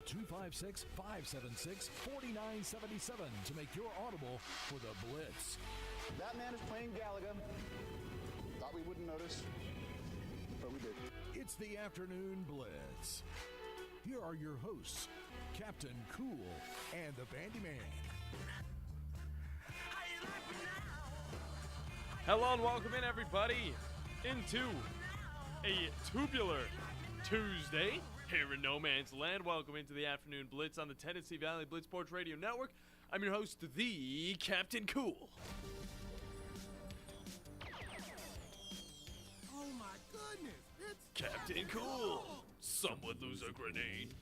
256-576-4977 to make your audible for the Blitz. That man is playing Galaga. Thought we wouldn't notice, but we did. It's the Afternoon Blitz. Here are your hosts, Captain Cool and the Bandi Man. Hello and welcome in, everybody, into a tubular Tuesday here in No Man's Land. Welcome into the Afternoon Blitz on the Tennessee Valley Blitz Sports Radio Network. I'm your host, the Captain Cool. Oh my goodness, it's Captain Cool. Some would lose a grenade.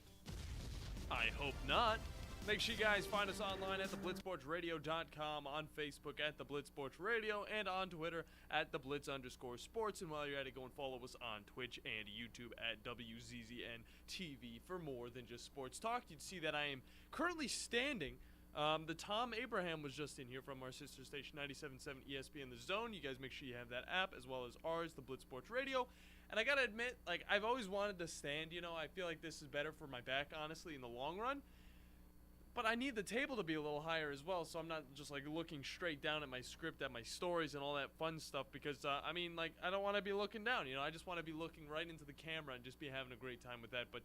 I hope not. Make sure you guys find us online at theblitzsportsradio.com, on Facebook at The Blitz Sports Radio, and on Twitter at @TheBlitz_sports. And while you're at it, go and follow us on Twitch and YouTube at WZZN TV for more than just sports talk. You'd see that I am currently standing. The Tom Abraham was just in here from our sister station 97.7 ESPN The Zone. You guys make sure you have that app as well as ours, the Blitz Sports Radio. And I gotta admit, like, I've always wanted to stand. You know, I feel like this is better for my back, honestly, in the long run. But I need the table to be a little higher as well, so I'm not just like looking straight down at my script, at my stories and all that fun stuff, because I mean, like, I don't want to be looking down, you know. I just want to be looking right into the camera and just be having a great time with that. But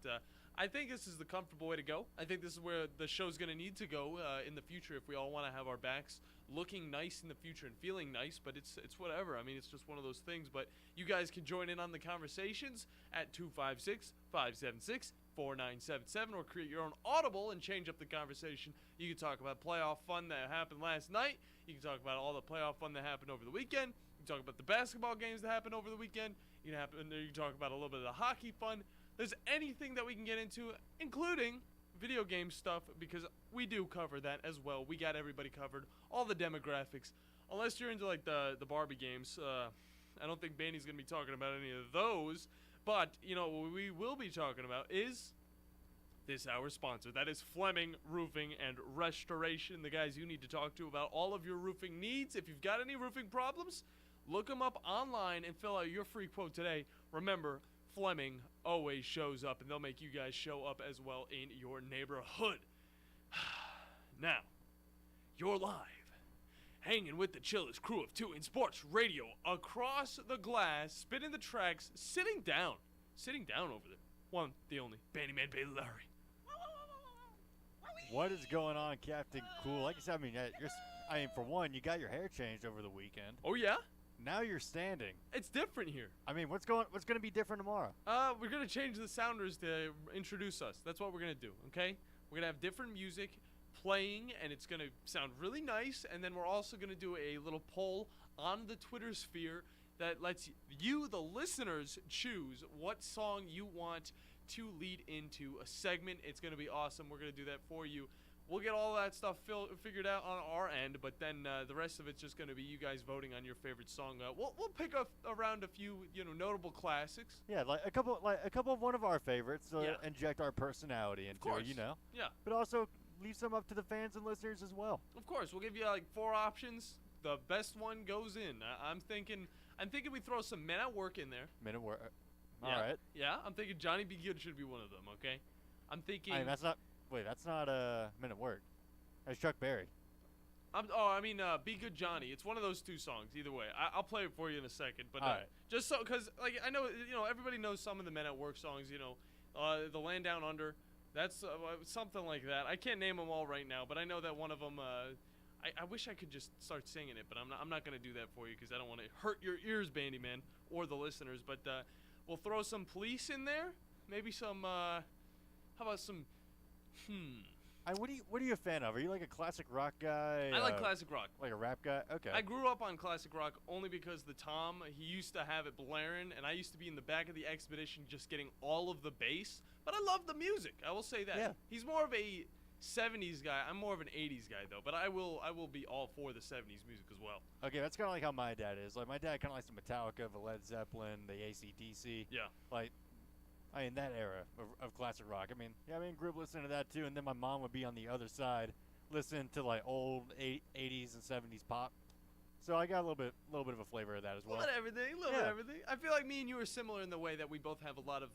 I think this is the comfortable way to go. I think this is where the show's going to need to go in the future if we all want to have our backs looking nice in the future and feeling nice. But it's whatever. I mean, it's just one of those things. But you guys can join in on the conversations at 256-576-4977 or create your own audible and change up the conversation. You can talk about playoff fun that happened last night. You can talk about all the playoff fun that happened over the weekend. You can talk about the basketball games that happened over the weekend. You can talk about a little bit of the hockey fun. There's anything that we can get into, including video game stuff, because we do cover that as well. We got everybody covered, all the demographics. Unless you're into like the Barbie games, I don't think Bandy's going to be talking about any of those. But, you know, what we will be talking about is this hour's sponsor. That is Fleming Roofing and Restoration, the guys you need to talk to about all of your roofing needs. If you've got any roofing problems, look them up online and fill out your free quote today. Remember, Fleming always shows up, and they'll make you guys show up as well in your neighborhood. Now, you're live, hanging with the chillest crew of two in sports radio across the glass, spinning the tracks, sitting down over there. One, the only, Bandi Man Bailey Larry. What is going on, Captain Cool? Like I said, I mean, for one, you got your hair changed over the weekend. Oh yeah? Now you're standing. It's different here. I mean, what's going to be different tomorrow? We're gonna change the sounders to introduce us. That's what we're gonna do. Okay? We're gonna have different music playing, and it's gonna sound really nice. And then we're also gonna do a little poll on the Twitter sphere that lets you, the listeners, choose what song you want to lead into a segment. It's gonna be awesome. We're gonna do that for you. We'll get all that stuff figured out on our end, but then the rest of it's just going to be you guys voting on your favorite song. We'll pick around a few, you know, notable classics. Yeah, like a couple of one of our favorites. Inject our personality into it, you know. Yeah. But also leave some up to the fans and listeners as well. Of course, we'll give you like 4 options. The best one goes in. I'm thinking we throw some Men at Work in there. Men at Work. All yeah. right. Yeah, I'm thinking Johnny B. Good should be one of them. Okay. I'm thinking. I mean, that's not Men at Work. That's Chuck Berry. Be Good Johnny. It's one of those two songs. Either way, I'll play it for you in a second. But all right. Just so, because like I know, you know, everybody knows some of the Men at Work songs. You know, the Land Down Under. That's something like that. I can't name them all right now, but I know that one of them. I wish I could just start singing it, but I'm not going to do that for you because I don't want to hurt your ears, Bandi Man, or the listeners. But we'll throw some Police in there. Maybe some. How about some? What are you a fan of? Are you like a classic rock guy? I like classic rock. Like a rap guy? Okay. I grew up on classic rock only because the Tom, he used to have it blaring, and I used to be in the back of the Expedition just getting all of the bass. But I love the music. I will say that. Yeah. He's more of a 70s guy. I'm more of an 80s guy, though. But I will be all for the 70s music as well. Okay, that's kind of like how my dad is. Like, my dad kind of likes the Metallica, the Led Zeppelin, the AC/DC. Yeah. Like, I mean, that era of classic rock. I mean, grew up listening to that too, and then my mom would be on the other side listening to like old 80s and 70s pop. So I got a little bit of a flavor of that as A well. little bit of everything, a little bit of everything. I feel like me and you are similar in the way that we both have a lot of,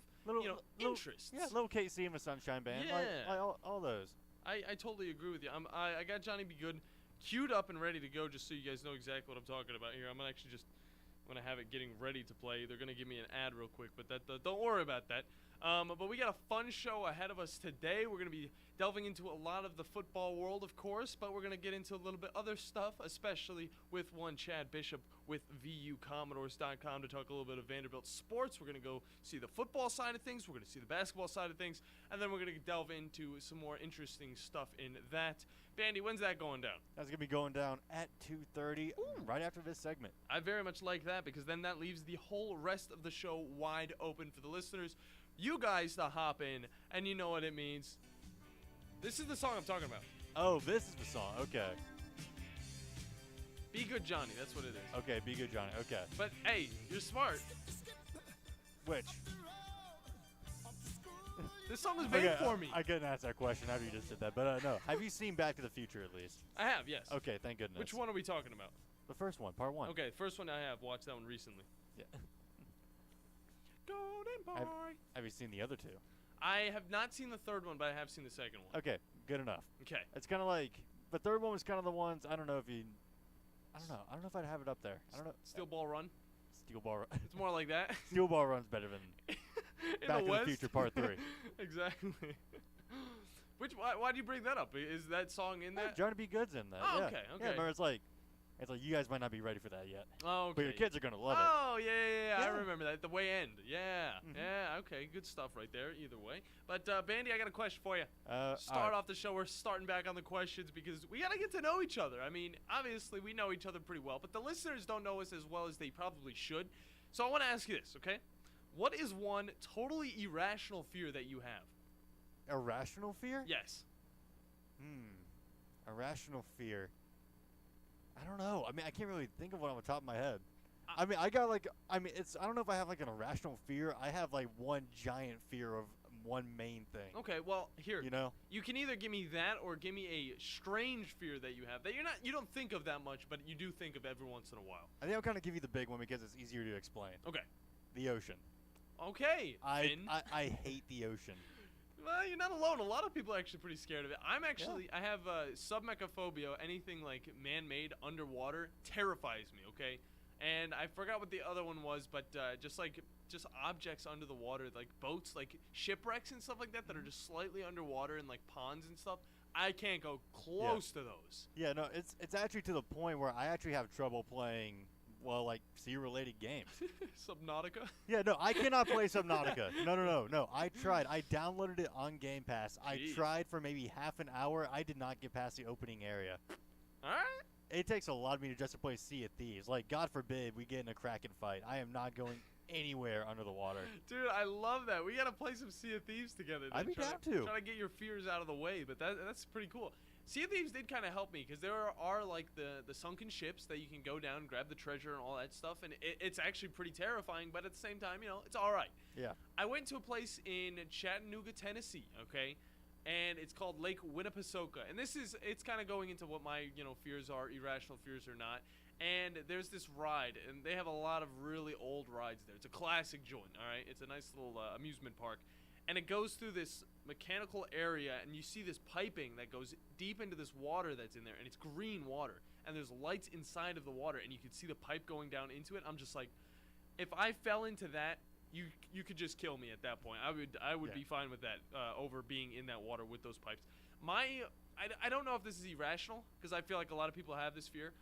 interests. Yeah, little KC and the Sunshine Band. Yeah. Like all those. I totally agree with you. I got Johnny Be Good queued up and ready to go, just so you guys know exactly what I'm talking about here. I'm actually just going to have it getting ready to play. They're going to give me an ad real quick, but don't worry about that. But we got a fun show ahead of us today. We're going to be delving into a lot of the football world, of course, but we're going to get into a little bit other stuff, especially with one Chad Bishop with VUCommodores.com to talk a little bit of Vanderbilt sports. We're going to go see the football side of things. We're going to see the basketball side of things, and then we're going to delve into some more interesting stuff in that. Bandy, when's that going down? That's going to be going down at 2:30, right after this segment. I very much like that, because then that leaves the whole rest of the show wide open for the listeners. You guys to hop in, and you know what it means. This is the song I'm talking about. Oh, this is the song. Okay. Be Good Johnny, that's what it is. Okay, Be Good Johnny. Okay. But, hey, you're smart. Which? This song was made for me. I couldn't ask that question after you just did that, but no. Have you seen Back to the Future at least? I have, yes. Okay, thank goodness. Which one are we talking about? The first one, part 1. Okay, the first one I have. Watched that one recently. Yeah. Golden Boy. Have you seen the other two? I have not seen the third one, but I have seen the second one. Okay, good enough. Okay. It's kind of like the third one was kind of the ones. I don't know if if I'd have it up there. I don't know. Steel Ball Run. Steel Ball Run. It's more like that. Steel Ball Run's better than Back to the Future Part 3. Exactly. Why do you bring that up? Is that song in that? Johnny B. Good's in that. Oh, yeah. okay. Yeah, remember it's like you guys might not be ready for that yet. Oh, okay. But your kids are gonna love it. Oh, yeah. I Yeah. remember that. The way end. Yeah. Mhm. Yeah, okay. Good stuff right there, either way. But, Bandy, I got a question for you. Alright. Off the show. We're starting back on the questions because we got to get to know each other. I mean, obviously, we know each other pretty well, but the listeners don't know us as well as they probably should. So I want to ask you this, okay? What is one totally irrational fear that you have? Irrational fear? Yes. Irrational fear. I don't know. I mean, I can't really think of one on the top of my head. I mean, I got I don't know if I have like an irrational fear. I have like one giant fear of one main thing. Okay, well, here. You know? You can either give me that or give me a strange fear that you have that you don't think of that much, but you do think of every once in a while. I think I'll kind of give you the big one because it's easier to explain. Okay. The ocean. Okay. Finn. I hate the ocean. Well, you're not alone. A lot of people are actually pretty scared of it. I have submechaphobia. Anything like man-made underwater terrifies me, okay? And I forgot what the other one was, but just objects under the water, like boats, like shipwrecks and stuff like that are just slightly underwater in like ponds and stuff. I can't go close to those. Yeah, no, it's actually to the point where I actually have trouble playing, well, like sea-related games. Subnautica? Yeah, no, I cannot play Subnautica. No. I tried. I downloaded it on Game Pass. I tried for maybe half an hour. I did not get past the opening area. All right. It takes a lot of me just to play Sea of Thieves. Like, God forbid we get in a Kraken fight. I am not going anywhere under the water. Dude, I love that. We got to play some Sea of Thieves together. I'd be down to. Try to get your fears out of the way, but that's pretty cool. Sea of Thieves did kind of help me because there are like the sunken ships that you can go down and grab the treasure and all that stuff, and it's actually pretty terrifying, but at the same time, it's all right. Yeah. I went to a place in Chattanooga, Tennessee, okay? And it's called Lake Winnipesaukee. And it's kind of going into what my, fears are, irrational fears or not. And there's this ride, and they have a lot of really old rides there. It's a classic joint, all right? It's a nice little amusement park. And it goes through this mechanical area, and you see this piping that goes deep into this water that's in there, and it's green water. And there's lights inside of the water, and you can see the pipe going down into it. I'm just like, if I fell into that, you could just kill me at that point. I would be fine with that over being in that water with those pipes. I don't know if this is irrational because I feel like a lot of people have this fear.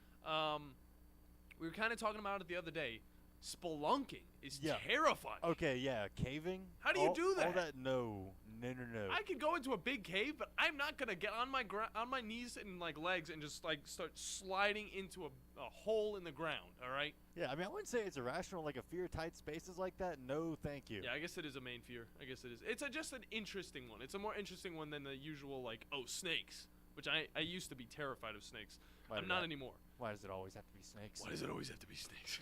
We were kind of talking about it the other day. Spelunking is terrifying. Okay, yeah, caving. How do you do that? All that, no. I could go into a big cave, but I'm not gonna get on my knees and like legs and just like start sliding into a hole in the ground. All right. Yeah, I mean, I wouldn't say it's irrational, like a fear tight spaces like that. No, thank you. Yeah, I guess it is a main fear. I guess it is. It's just an interesting one. It's a more interesting one than the usual like snakes, which I used to be terrified of snakes. I'm not anymore. Why does it always have to be snakes? Why does it always have to be snakes?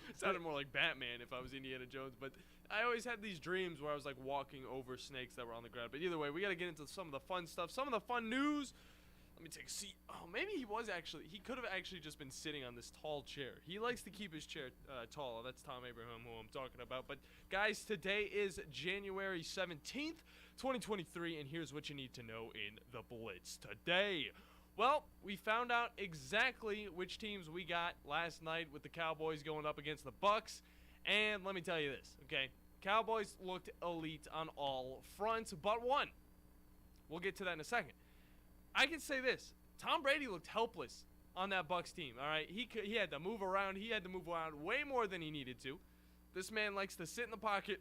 It sounded more like Batman if I was Indiana Jones, but I always had these dreams where I was like walking over snakes that were on the ground. But either way, we got to get into some of the fun stuff, some of the fun news. Let me take a seat. Oh, maybe he could have actually just been sitting on this tall chair. He likes to keep his chair tall. That's Tom Abraham, who I'm talking about. But, guys, today is January 17th, 2023, and here's what you need to know in the Blitz today. Well, we found out exactly which teams we got last night with the Cowboys going up against the Bucks. And let me tell you this, okay? Cowboys looked elite on all fronts, but one. We'll get to that in a second. I can say this. Tom Brady looked helpless on that Bucks team, all right? He had to move around. He had to move around way more than he needed to. This man likes to sit in the pocket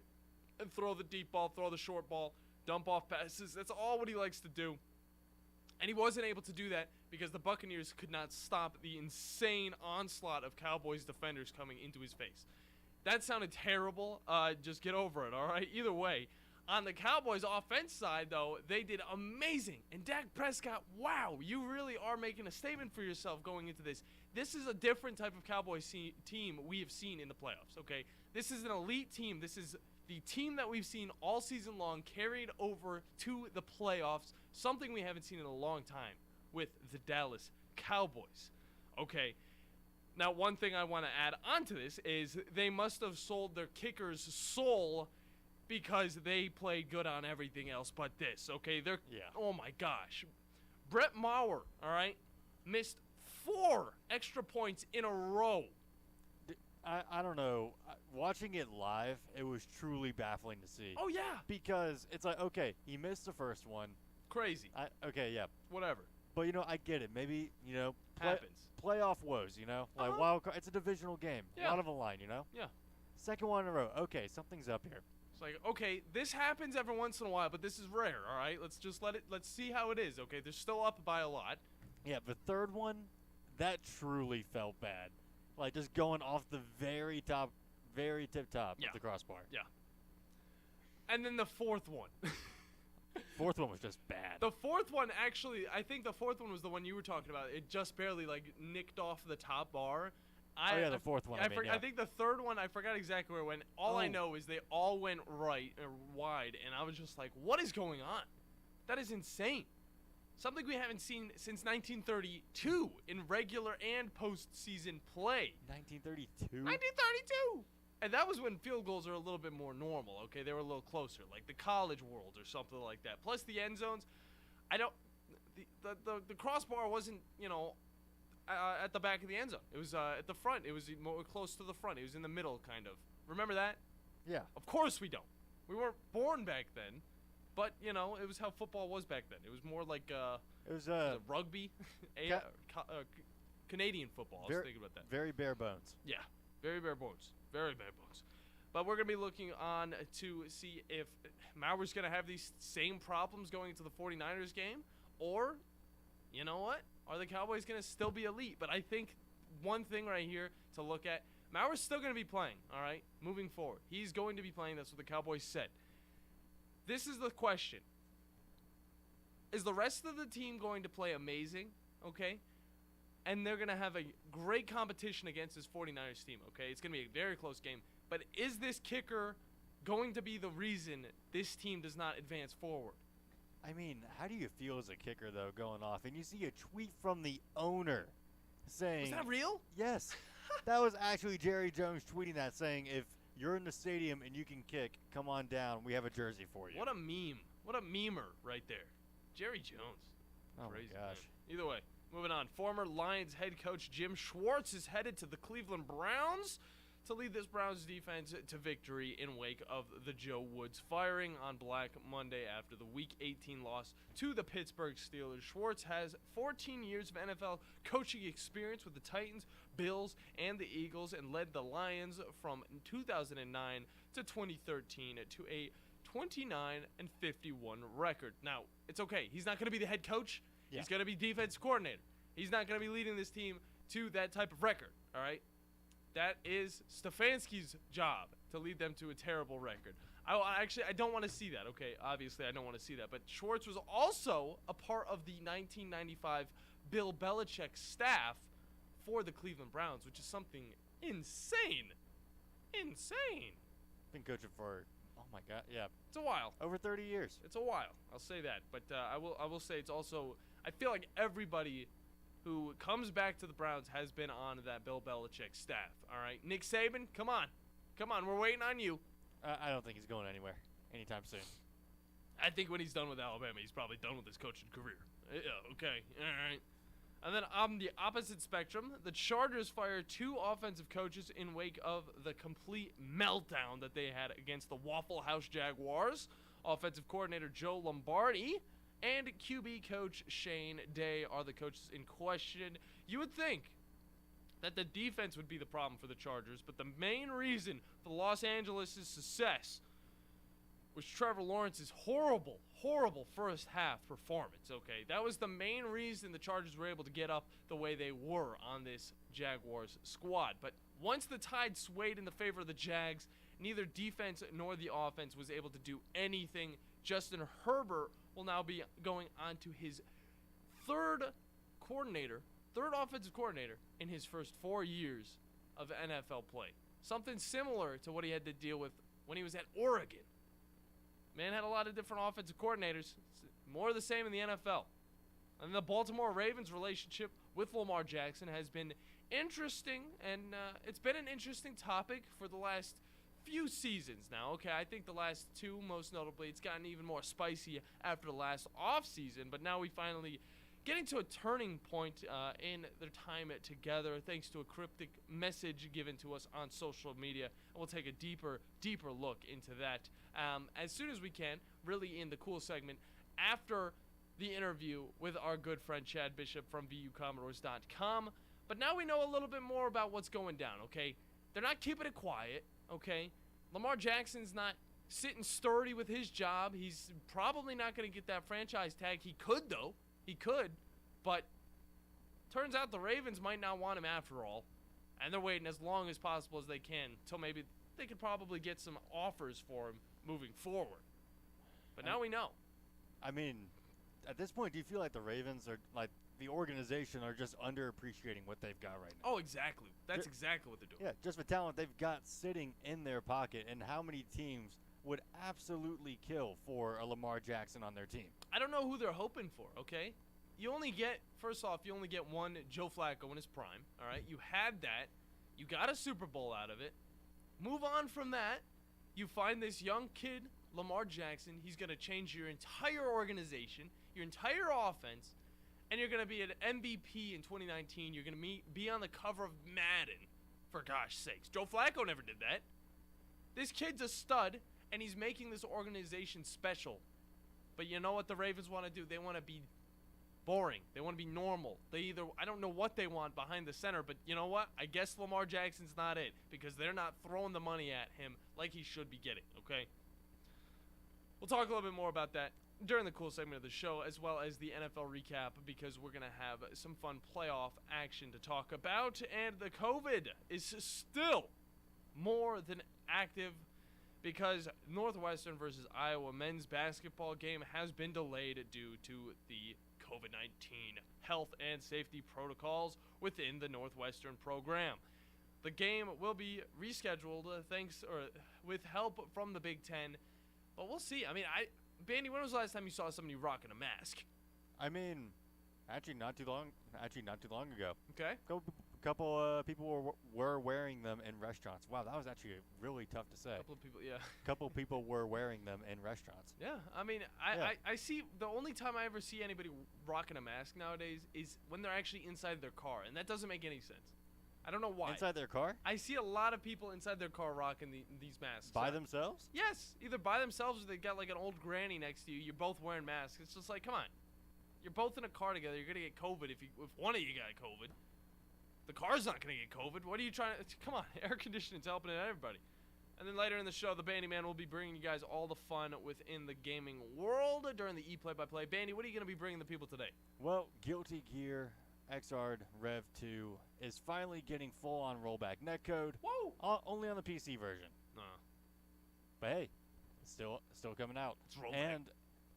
and throw the deep ball, throw the short ball, dump off passes. That's all what he likes to do. And he wasn't able to do that because the Buccaneers could not stop the insane onslaught of Cowboys defenders coming into his face. That sounded terrible. Just get over it, all right? Either way. On the Cowboys' offense side, though, they did amazing. And Dak Prescott, wow, you really are making a statement for yourself going into this. This is a different type of Cowboys team we have seen in the playoffs, okay? This is an elite team. This is the team that we've seen all season long carried over to the playoffs, something we haven't seen in a long time with the Dallas Cowboys, okay? Now, one thing I want to add onto this is they must have sold their kicker's soul because they played good on everything else but this, okay? Oh, my gosh. Brett Maher, all right, missed 4 extra points in a row. I don't know. Watching it live, it was truly baffling to see. Oh, yeah. Because it's like, okay, he missed the first one. Crazy. Okay, yeah. Whatever. But, I get it. Maybe, happens. Playoff woes, Like, wild card. It's a divisional game. Yeah. A lot of a line, Yeah. Second one in a row. Okay, something's up here. It's like, okay, this happens every once in a while, but this is rare, all right? Let's see how it is, okay? They're still up by a lot. Yeah, the third one, that truly felt bad. Like, just going off the very tip-top of the crossbar. Yeah. And then the fourth one. Fourth one was just bad. The fourth one, actually, I think the fourth one was the one you were talking about. It just barely, nicked off the top bar. The fourth one. I think the third one, I forgot exactly where it went. All I know is they all went right or wide, and I was just like, what is going on? That is insane. Something we haven't seen since 1932 in regular and postseason play. 1932? 1932! And that was when field goals are a little bit more normal, okay? They were a little closer, like the college world or something like that. Plus the end zones, the crossbar wasn't, at the back of the end zone. It was at the front. It was more close to the front. It was in the middle, kind of. Remember that? Yeah. Of course we don't. We weren't born back then, but it was how football was back then. It was more like was rugby, Canadian football. I was thinking about that. Very bare bones. Yeah, very bare bones. Very bare bones. But we're gonna be looking on to see if Maurer's gonna have these same problems going into the 49ers game, or, you know what? Are the Cowboys going to still be elite? But I think one thing right here to look at, Maurer's still going to be playing, all right, moving forward. He's going to be playing. That's what the Cowboys said. This is the question. Is the rest of the team going to play amazing, okay? And they're going to have a great competition against this 49ers team, okay? It's going to be a very close game. But is this kicker going to be the reason this team does not advance forward? I mean, how do you feel as a kicker, though, going off? And you see a tweet from the owner saying... Was that real? Yes. That was actually Jerry Jones tweeting that, saying, if you're in the stadium and you can kick, come on down. We have a jersey for you. What a meme. What a memer right there. Jerry Jones. Oh, Crazy, my gosh. Man. Either way, moving on. Former Lions head coach Jim Schwartz is headed to the Cleveland Browns to lead this Browns defense to victory in wake of the Joe Woods firing on Black Monday after the Week 18 loss to the Pittsburgh Steelers. Schwartz has 14 years of NFL coaching experience with the Titans, Bills, and the Eagles, and led the Lions from 2009 to 2013 to a 29-51 record. Now, it's okay. He's not going to be the head coach. Yeah. He's going to be defense coordinator. He's not going to be leading this team to that type of record, all right? That is Stefanski's job, to lead them to a terrible record. I don't want to see that, okay? Obviously, I don't want to see that. But Schwartz was also a part of the 1995 Bill Belichick staff for the Cleveland Browns, which is something insane. Insane. Been coaching for, oh my God, yeah. It's a while. Over 30 years. It's a while. I'll say that. But I will say it's also, I feel like everybody who comes back to the Browns has been on that Bill Belichick staff. All right, Nick Saban, come on, we're waiting on you. I don't think he's going anywhere anytime soon. I think when he's done with Alabama, he's probably done with his coaching career. Yeah, okay, all right. And then on the opposite spectrum, the Chargers fired 2 offensive coaches in wake of the complete meltdown that they had against the Waffle House Jaguars. Offensive coordinator Joe Lombardi and QB coach Shane Day are the coaches in question. You would think that the defense would be the problem for the Chargers, but the main reason for Los Angeles' success was Trevor Lawrence's horrible first half performance, okay? That was the main reason the Chargers were able to get up the way they were on this Jaguars squad. But once the tide swayed in the favor of the Jags, neither defense nor the offense was able to do anything. Justin Herbert will now be going on to his third offensive coordinator in his first 4 years of NFL play. Something similar to what he had to deal with when he was at Oregon. Man had a lot of different offensive coordinators. It's more of the same in the NFL. And the Baltimore Ravens' relationship with Lamar Jackson has been interesting, and it's been an interesting topic for the last few seasons now. Okay, I think the last 2, most notably, it's gotten even more spicy after the last offseason, but now we finally getting to a turning point in their time together thanks to a cryptic message given to us on social media. And we'll take a deeper look into that as soon as we can, really in the cool segment after the interview with our good friend Chad Bishop from VUCommodores.com. But now we know a little bit more about what's going down, okay? They're not keeping it quiet, okay? Lamar Jackson's not sitting sturdy with his job. He's probably not going to get that franchise tag. He could, though. He could, but turns out the Ravens might not want him after all, and they're waiting as long as possible as they can till maybe they could probably get some offers for him moving forward. But now we know. I mean, at this point, do you feel like the Ravens are, like, the organization are just underappreciating what they've got right now? Oh, exactly. That's exactly what they're doing. Yeah, just the talent they've got sitting in their pocket, and how many teams would absolutely kill for a Lamar Jackson on their team. I don't know who they're hoping for, okay? First off, you only get one Joe Flacco in his prime, all right? You had that. You got a Super Bowl out of it. Move on from that. You find this young kid, Lamar Jackson. He's going to change your entire organization, your entire offense, and you're going to be an MVP in 2019. You're going to be on the cover of Madden, for gosh sakes. Joe Flacco never did that. This kid's a stud, and he's making this organization special. But you know what the Ravens want to do? They want to be boring. They want to be normal. I don't know what they want behind the center, but you know what? I guess Lamar Jackson's not it, because they're not throwing the money at him like he should be getting, okay? We'll talk a little bit more about that during the cool segment of the show, as well as the NFL recap, because we're going to have some fun playoff action to talk about, and the COVID is still more than active, because Northwestern versus Iowa men's basketball game has been delayed due to the COVID-19 health and safety protocols within the Northwestern program. The game will be rescheduled with help from the Big Ten, but we'll see. I mean, Bandi, when was the last time you saw somebody rocking a mask? I mean, actually not too long ago. Okay. Couple people were wearing them in restaurants. Wow, that was actually really tough to say. Couple of people, yeah. Couple people were wearing them in restaurants. Yeah, I mean, I see, the only time I ever see anybody rocking a mask nowadays is when they're actually inside their car, and that doesn't make any sense. I don't know why. Inside their car? I see a lot of people inside their car rocking these masks. By themselves? Yes, either by themselves or they got like an old granny next to you. You're both wearing masks. It's just like, come on. You're both in a car together. You're going to get COVID if one of you got COVID. The car's not going to get COVID. What are you trying to... Come on, air conditioning's helping everybody. And then later in the show, the Bandi Man will be bringing you guys all the fun within the gaming world during the E-Play-by-Play. Bandi, what are you going to be bringing the people today? Well, Guilty Gear XR Rev 2 is finally getting full-on rollback netcode. Whoa! Only on the PC version. But hey, it's still coming out. It's rollback. And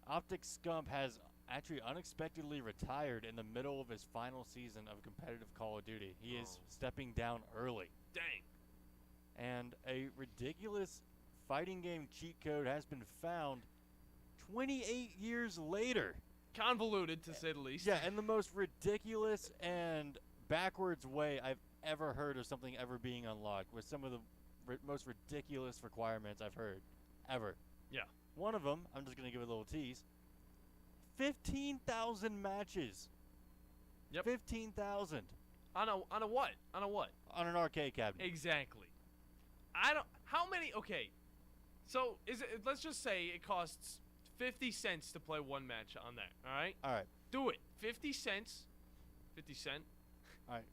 Optic Scump has actually unexpectedly retired in the middle of his final season of competitive Call of Duty. He is stepping down early. Dang. And a ridiculous fighting game cheat code has been found 28 years later. Convoluted, to say the least. Yeah, in the most ridiculous and backwards way I've ever heard of something ever being unlocked, with some of the most ridiculous requirements I've heard ever. Yeah. One of them, I'm just going to give it a little tease, 15,000 matches. Yep. 15,000. On a what? On a what? On an arcade cabinet. Exactly. How many? Okay. So let's just say it costs 50 cents to play one match on that. All right. All right. Do it. 50 cents. 50 cent. All right.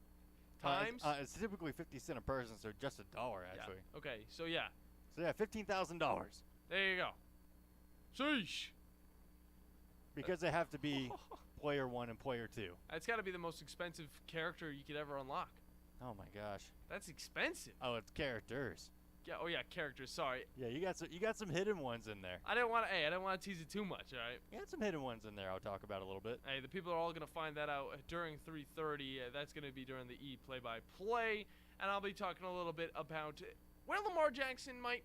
Times. It's typically 50 cents a person, so just $1 actually. Yeah. Okay. So yeah. So yeah, $15,000. There you go. Sheesh. Because they have to be player 1 and player 2. That's got to be the most expensive character you could ever unlock. Oh my gosh. That's expensive. Oh, it's characters. Yeah. Oh yeah, characters. Sorry. Yeah, you got some hidden ones in there. I didn't want to tease it too much. All right. You got some hidden ones in there. I'll talk about a little bit. Hey, the people are all gonna find that out during 3:30. That's gonna be during the E play-by-play, and I'll be talking a little bit about where Lamar Jackson might,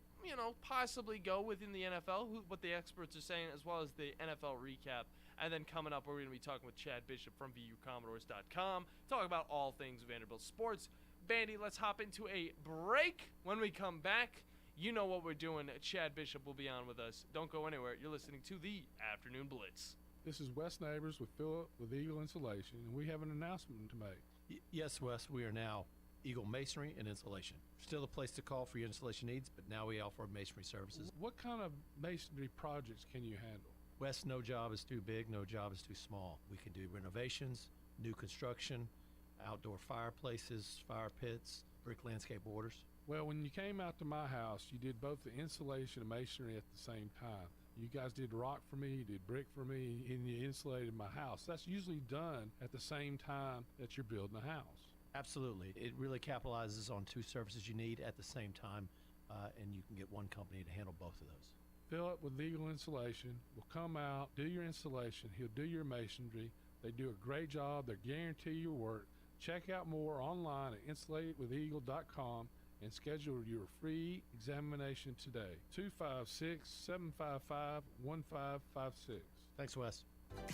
possibly go within the NFL, what the experts are saying, as well as the NFL recap. And then coming up, we're going to be talking with Chad Bishop from VUCommodores.com, talk about all things Vanderbilt sports. Bandy, let's hop into a break. When we come back, you know what we're doing. Chad Bishop will be on with us. Don't go anywhere. You're listening to the Afternoon Blitz. This is Wes Neighbors with Philip with Eagle Insulation, and we have an announcement to make. Yes, Wes, we are now Eagle Masonry and Insulation. Still a place to call for your installation needs, but now we offer masonry services. What kind of masonry projects can you handle? Wes, no job is too big, no job is too small. We can do renovations, new construction, outdoor fireplaces, fire pits, brick landscape borders. Well, when you came out to my house, you did both the insulation and masonry at the same time. You guys did rock for me, you did brick for me, and you insulated my house. That's usually done at the same time that you're building a house. Absolutely. It really capitalizes on two services you need at the same time, and you can get one company to handle both of those. Philip with Eagle Insulation will come out, do your installation. He'll do your masonry. They do a great job. They guarantee your work. Check out more online at insulatedwitheagle.com and schedule your free examination today. 256-755-1556. Thanks, Wes.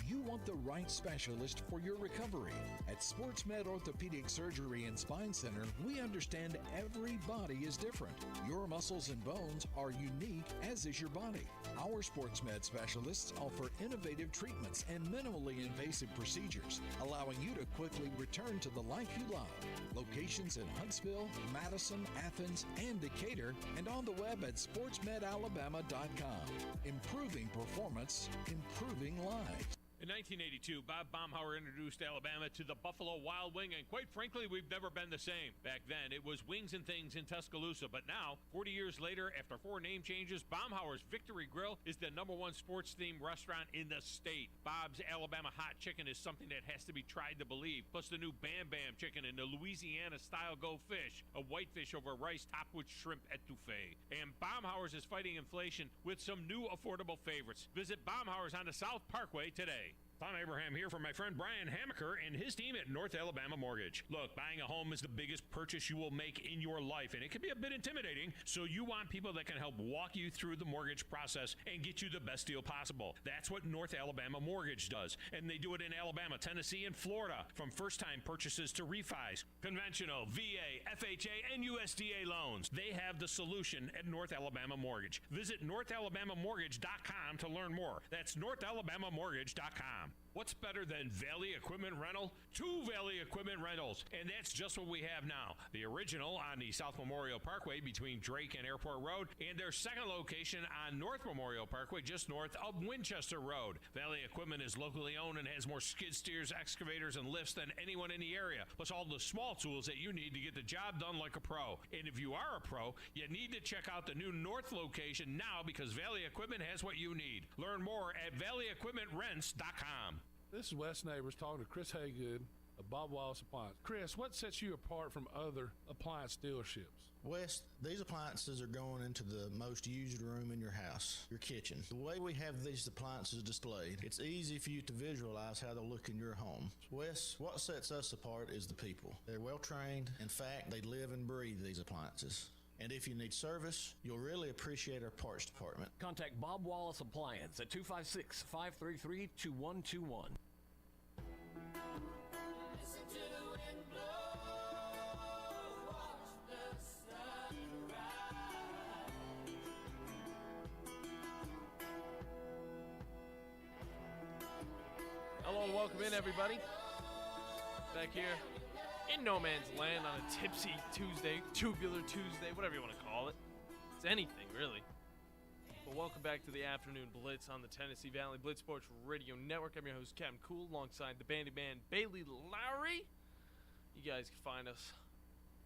You want the right specialist for your recovery. At SportsMed Orthopedic Surgery and Spine Center, we understand every body is different. Your muscles and bones are unique, as is your body. Our SportsMed specialists offer innovative treatments and minimally invasive procedures, allowing you to quickly return to the life you love. Locations in Huntsville, Madison, Athens, and Decatur, and on the web at sportsmedalabama.com. Improving performance, improving lives. In 1982, Bob Baumhauer introduced Alabama to the Buffalo Wild Wing, and quite frankly, we've never been the same. Back then, it was Wings and Things in Tuscaloosa, but now, 40 years later, after 4 name changes, Baumhauer's Victory Grill is the #1 sports-themed restaurant in the state. Bob's Alabama Hot Chicken is something that has to be tried to believe, plus the new Bam Bam Chicken and the Louisiana-style Go Fish, a whitefish over rice topped with shrimp etouffee. And Baumhauer's is fighting inflation with some new affordable favorites. Visit Baumhauer's on the South Parkway today. Tom Abraham here for my friend Brian Hamaker and his team at North Alabama Mortgage. Look, buying a home is the biggest purchase you will make in your life, and it can be a bit intimidating, so you want people that can help walk you through the mortgage process and get you the best deal possible. That's what North Alabama Mortgage does, and they do it in Alabama, Tennessee, and Florida, from first-time purchases to refis, conventional, VA, FHA, and USDA loans. They have the solution at North Alabama Mortgage. Visit NorthAlabamaMortgage.com to learn more. That's NorthAlabamaMortgage.com. What's better than Valley Equipment Rental? 2 Valley Equipment Rentals, and that's just what we have now. The original on the South Memorial Parkway between Drake and Airport Road, and their second location on North Memorial Parkway just north of Winchester Road. Valley Equipment is locally owned and has more skid steers, excavators, and lifts than anyone in the area, plus all the small tools that you need to get the job done like a pro. And if you are a pro, you need to check out the new North location now, because Valley Equipment has what you need. Learn more at valleyequipmentrents.com. This is Wes Neighbors talking to Chris Haygood of Bob Wallace Appliance. Chris, what sets you apart from other appliance dealerships? Wes, these appliances are going into the most used room in your house, your kitchen. The way we have these appliances displayed, it's easy for you to visualize how they'll look in your home. Wes, what sets us apart is the people. They're well trained. In fact, they live and breathe these appliances. And if you need service, you'll really appreciate our parts department. Contact Bob Wallace Appliance at 256-533-2121. Hello and welcome in, everybody. Back here in no man's land on a tipsy Tuesday, tubular Tuesday, whatever you want to call it. It's anything, really. But welcome back to the afternoon Blitz on the Tennessee Valley Blitz Sports Radio Network. I'm your host, Captain Cool, alongside the Bandi Man, Bailey Lowry. You guys can find us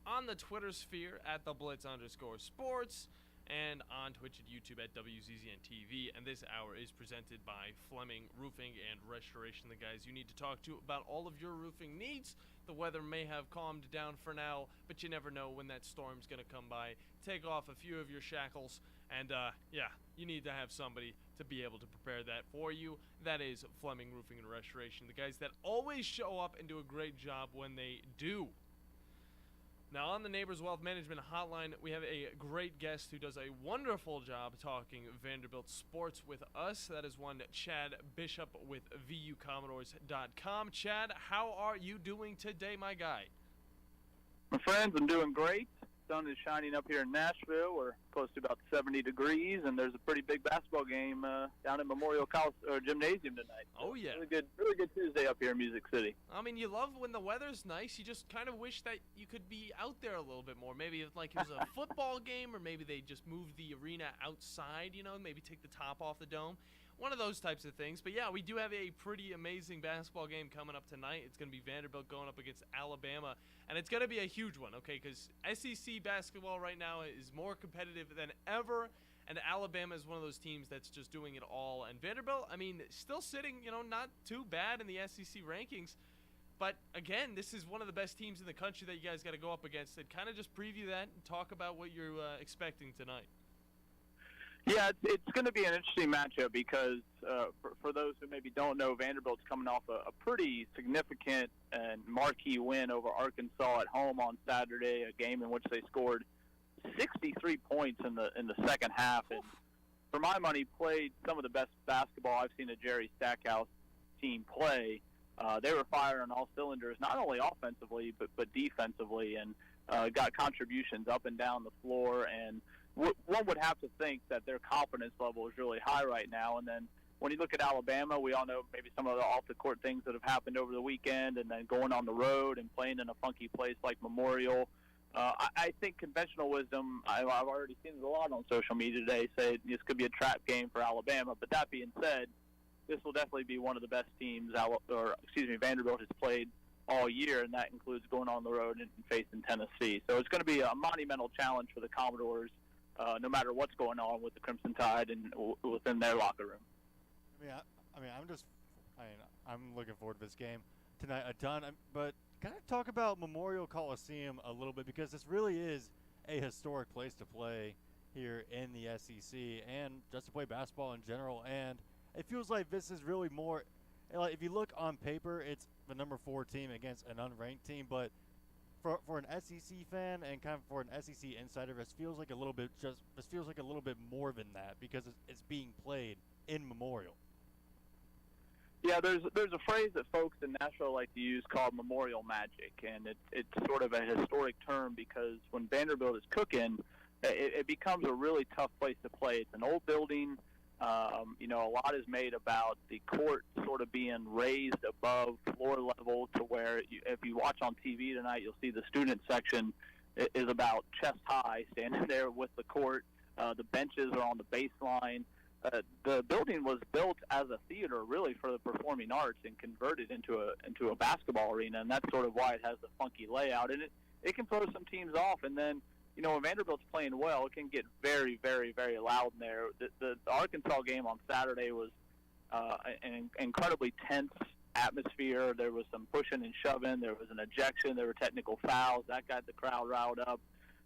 on the Twitter sphere at the Blitz_sports and on Twitch and YouTube at WZZN TV. And this hour is presented by Fleming Roofing and Restoration, the guys you need to talk to about all of your roofing needs. The weather may have calmed down for now, but you never know when that storm's going to come by. Take off a few of your shackles, and you need to have somebody to be able to prepare that for you. That is Fleming Roofing and Restoration, the guys that always show up and do a great job when they do. Now, on the Neighbors Wealth Management Hotline, we have a great guest who does a wonderful job talking Vanderbilt sports with us. That is one Chad Bishop with VUCommodores.com. Chad, how are you doing today, my guy? My friends, I'm doing great. Sun is shining up here in Nashville. We're close to about 70 degrees, and there's a pretty big basketball game down at Memorial Gymnasium tonight. Oh, yeah. Really good Tuesday up here in Music City. I mean, you love when the weather's nice. You just kind of wish that you could be out there a little bit more. Maybe if, like, it was a football game, or maybe they just moved the arena outside, maybe take the top off the dome. One of those types of things. But, yeah, we do have a pretty amazing basketball game coming up tonight. It's going to be Vanderbilt going up against Alabama. And it's going to be a huge one, okay, because SEC basketball right now is more competitive than ever. And Alabama is one of those teams that's just doing it all. And Vanderbilt, I mean, still sitting, not too bad in the SEC rankings. But, again, this is one of the best teams in the country that you guys got to go up against. And kind of just preview that and talk about what you're expecting tonight. Yeah, it's going to be an interesting matchup because for those who maybe don't know, Vanderbilt's coming off a pretty significant and marquee win over Arkansas at home on Saturday, a game in which they scored 63 points in the second half, and for my money, played some of the best basketball I've seen a Jerry Stackhouse team play. They were firing on all cylinders, not only offensively but defensively, and got contributions up and down the floor, and one would have to think that their confidence level is really high right now. And then when you look at Alabama, we all know maybe some of the off-the-court things that have happened over the weekend, and then going on the road and playing in a funky place like Memorial. I think conventional wisdom, I've already seen it a lot on social media today, say this could be a trap game for Alabama. But that being said, this will definitely be one of the best teams Vanderbilt has played all year, and that includes going on the road and facing Tennessee. So it's going to be a monumental challenge for the Commodores, no matter what's going on with the Crimson Tide and within their locker room. I'm looking forward to this game tonight a ton. But kind of talk about Memorial Coliseum a little bit, because this really is a historic place to play here in the SEC and just to play basketball in general. And it feels like this is really more, like, if you look on paper, it's the number 4 team against an unranked team, but for an SEC fan and kind of for an SEC insider, this feels like a little bit more than that, because it's being played in Memorial. Yeah, there's a phrase that folks in Nashville like to use called Memorial Magic, and it's sort of a historic term because when Vanderbilt is cooking, it becomes a really tough place to play. It's an old building. A lot is made about the court sort of being raised above floor level to where if you watch on TV tonight, you'll see the student section is about chest high, standing there with the court. The benches are on the baseline. The building was built as a theater, really, for the performing arts, and converted into a basketball arena, and that's sort of why it has the funky layout. And it can throw some teams off, and then when Vanderbilt's playing well, it can get very, very, very loud in there. The Arkansas game on Saturday was an incredibly tense atmosphere. There was some pushing and shoving. There was an ejection. There were technical fouls. That got the crowd riled up.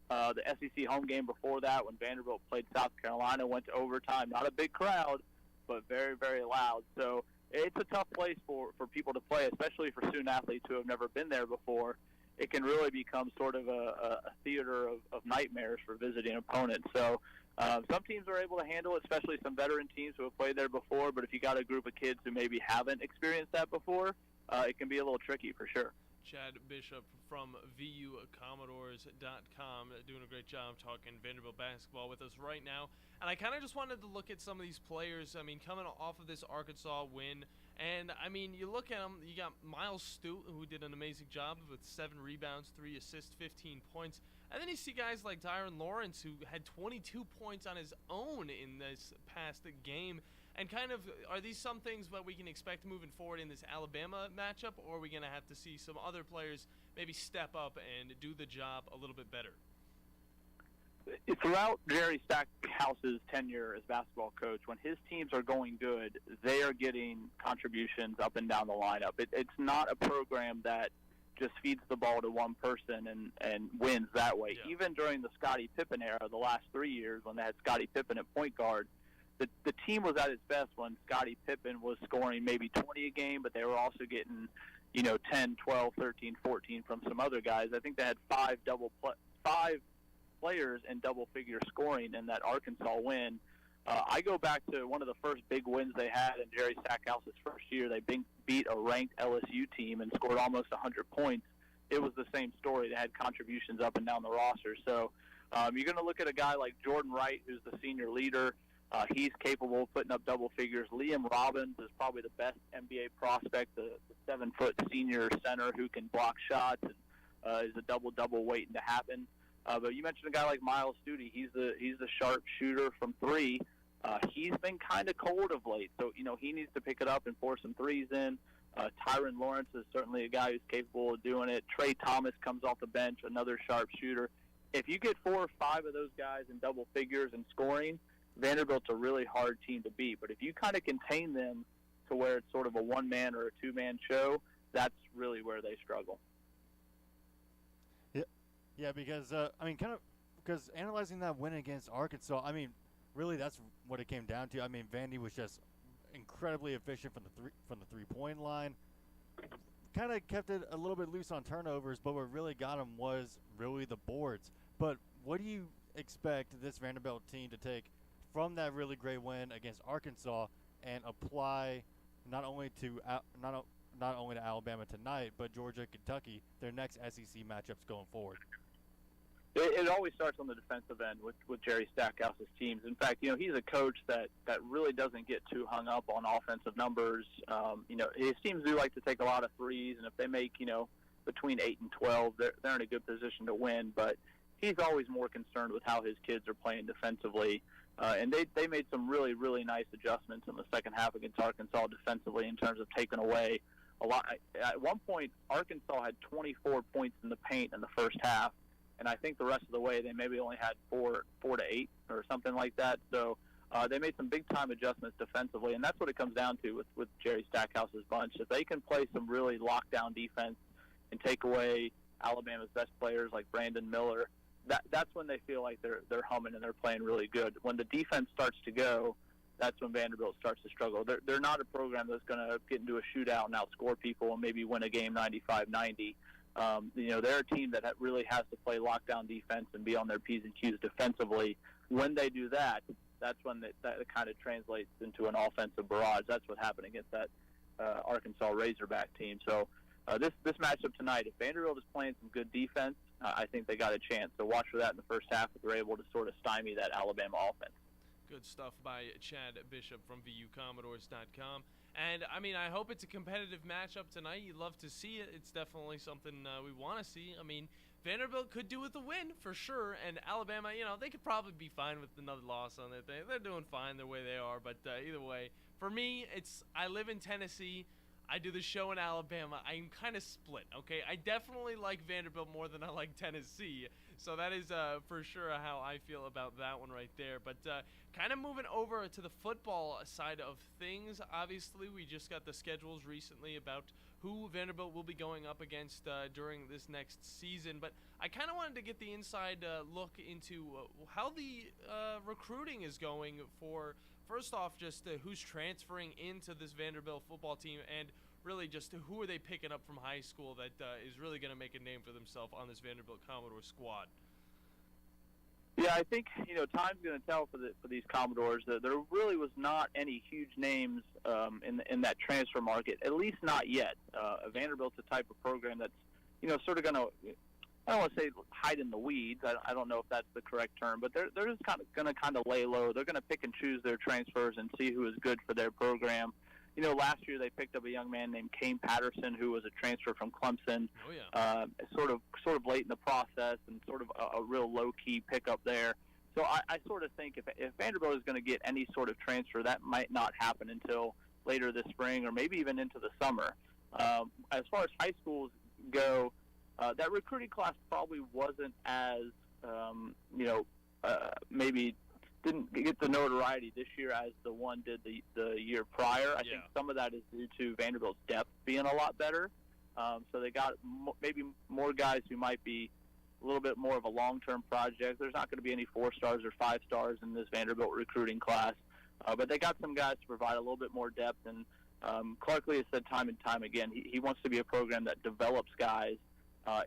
The SEC home game before that, when Vanderbilt played South Carolina, went to overtime. Not a big crowd, but very, very loud. So it's a tough place for people to play, especially for student athletes who have never been there before. it can really become sort of a theater of nightmares for visiting opponents. So some teams are able to handle it, especially some veteran teams who have played there before. But if you got a group of kids who maybe haven't experienced that before, it can be a little tricky for sure. Chad Bishop from VUCommodores.com doing a great job talking Vanderbilt basketball with us right now. And I kind of just wanted to look at some of these players. I mean, coming off of this Arkansas win. And, I mean, you look at them, you got Miles Stute, who did an amazing job with 7 rebounds, 3 assists, 15 points. And then you see guys like Tyron Lawrence, who had 22 points on his own in this past game. And kind of, are these some things that we can expect moving forward in this Alabama matchup, or are we going to have to see some other players maybe step up and do the job a little bit better? Throughout Jerry Stackhouse's tenure as basketball coach, when his teams are going good, they are getting contributions up and down the lineup. It's not a program that just feeds the ball to one person and wins that way. Yeah. Even during the Scottie Pippen era, the last 3 years when they had Scottie Pippen at point guard, the team was at its best when Scottie Pippen was scoring maybe 20 a game, but they were also getting, 10, 12, 13, 14 from some other guys. I think they had five players in double-figure scoring in that Arkansas win. I go back to one of the first big wins they had in Jerry Stackhouse's first year. They beat a ranked LSU team and scored almost 100 points. It was the same story. They had contributions up and down the roster. So you're going to look at a guy like Jordan Wright, who's the senior leader. He's capable of putting up double figures. Liam Robbins is probably the best NBA prospect, the 7-foot senior center who can block shots and is a double-double waiting to happen. But you mentioned a guy like Miles Stute. He's the sharp shooter from 3. He's been kind of cold of late, so he needs to pick it up and pour some threes in. Tyron Lawrence is certainly a guy who's capable of doing it. Trey Thomas comes off the bench, another sharp shooter. If you get 4 or 5 of those guys in double figures and scoring, Vanderbilt's a really hard team to beat. But if you kind of contain them to where it's sort of a one-man or a two-man show, that's really where they struggle. Yeah, because because analyzing that win against Arkansas, really that's what it came down to. Vandy was just incredibly efficient from the three-point line. Kind of kept it a little bit loose on turnovers, but what really got them was really the boards. But what do you expect this Vanderbilt team to take from that really great win against Arkansas and apply not only to Alabama tonight, but Georgia, Kentucky, their next SEC matchups going forward? It always starts on the defensive end with Jerry Stackhouse's teams. In fact, he's a coach that really doesn't get too hung up on offensive numbers. His teams do like to take a lot of threes, and if they make, between 8 and 12, they're in a good position to win. But he's always more concerned with how his kids are playing defensively. And they made some really, really nice adjustments in the second half against Arkansas defensively in terms of taking away a lot. At one point, Arkansas had 24 points in the paint in the first half. And I think the rest of the way they maybe only had 4 to 8 or something like that. So they made some big-time adjustments defensively, and that's what it comes down to with Jerry Stackhouse's bunch. If they can play some really lockdown defense and take away Alabama's best players like Brandon Miller, that's when they feel like they're humming and they're playing really good. When the defense starts to go, that's when Vanderbilt starts to struggle. They're not a program that's going to get into a shootout and outscore people and maybe win a game 95-90. They're a team that really has to play lockdown defense and be on their P's and Q's defensively. When they do that, that's when that kind of translates into an offensive barrage. That's what happened against that Arkansas Razorback team. So this matchup tonight, if Vanderbilt is playing some good defense, I think they got a chance. So watch for that in the first half if they're able to sort of stymie that Alabama offense. Good stuff by Chad Bishop from VUCommodores.com. And, I hope it's a competitive matchup tonight. You'd love to see it. It's definitely something we want to see. Vanderbilt could do with a win for sure. And Alabama, they could probably be fine with another loss on their thing. They're doing fine the way they are. But either way, for me, I live in Tennessee. I do the show in Alabama. I'm kind of split, okay? I definitely like Vanderbilt more than I like Tennessee. So that is for sure how I feel about that one right there. But kind of moving over to the football side of things, obviously we just got the schedules recently about who Vanderbilt will be going up against during this next season. But I kind of wanted to get the inside look into how the recruiting is going for, first off, just who's transferring into this Vanderbilt football team, and really just who are they picking up from high school that is really going to make a name for themselves on this Vanderbilt Commodore squad? Yeah, I think time's going to tell for these Commodores. There really was not any huge names in that transfer market, at least not yet. Vanderbilt's a type of program that's sort of going to, I don't want to say hide in the weeds. I don't know if that's the correct term, but they're just going to lay low. They're going to pick and choose their transfers and see who is good for their program. Last year they picked up a young man named Kane Patterson, who was a transfer from Clemson. Oh yeah. Sort of late in the process, and sort of a real low key pickup there. So I sort of think if Vanderbilt is going to get any sort of transfer, that might not happen until later this spring or maybe even into the summer. As far as high schools go, that recruiting class probably wasn't as maybe didn't get the notoriety this year as the one did the year prior. I think some of that is due to Vanderbilt's depth being a lot better. So they got maybe more guys who might be a little bit more of a long-term project. There's not going to be any 4 stars or 5 stars in this Vanderbilt recruiting class, but they got some guys to provide a little bit more depth. And Clark Lee has said time and time again, he wants to be a program that develops guys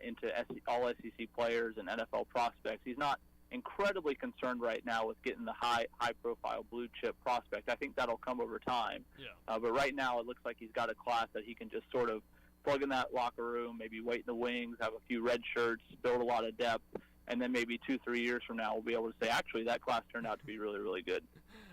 into all SEC players and NFL prospects. He's not incredibly concerned right now with getting the high-profile blue-chip prospect. I think that'll come over time. Yeah. But right now it looks like he's got a class that he can just sort of plug in that locker room, maybe wait in the wings, have a few red shirts, build a lot of depth, and then maybe 2-3 years from now we'll be able to say, actually, that class turned out to be really, really good.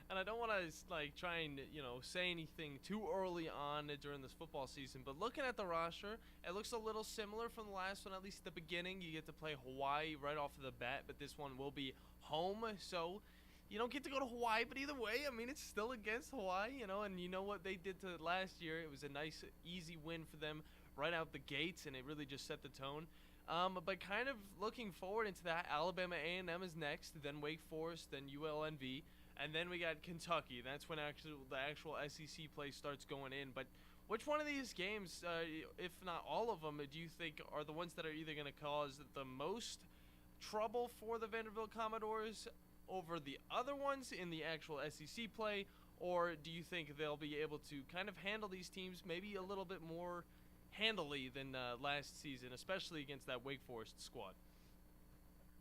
And I don't want to try and say anything too early on during this football season, but looking at the roster, it looks a little similar from the last one, at least at the beginning. You get to play Hawaii right off of the bat, but this one will be home, so you don't get to go to Hawaii, but either way, I mean, it's still against Hawaii, and you know what they did to last year. It was a nice, easy win for them right out the gates, and it really just set the tone. But kind of looking forward into that, Alabama A&M is next, then Wake Forest, then ULNV. And then we got Kentucky. That's when the actual SEC play starts going in. But which one of these games, if not all of them, do you think are the ones that are either going to cause the most trouble for the Vanderbilt Commodores over the other ones in the actual SEC play? Or do you think they'll be able to kind of handle these teams maybe a little bit more handily than last season, especially against that Wake Forest squad?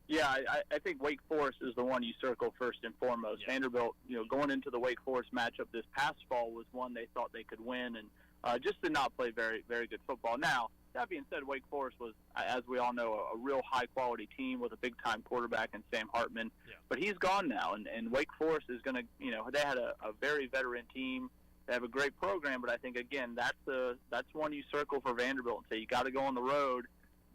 Yeah, I think Wake Forest is the one you circle first and foremost. Yeah. Vanderbilt, going into the Wake Forest matchup this past fall was one they thought they could win, and just did not play very, very good football. Now, that being said, Wake Forest was, as we all know, a real high-quality team with a big-time quarterback in Sam Hartman. Yeah. But he's gone now, and Wake Forest is going to, they had a very veteran team. They have a great program, but I think, again, that's one you circle for Vanderbilt and say you got to go on the road.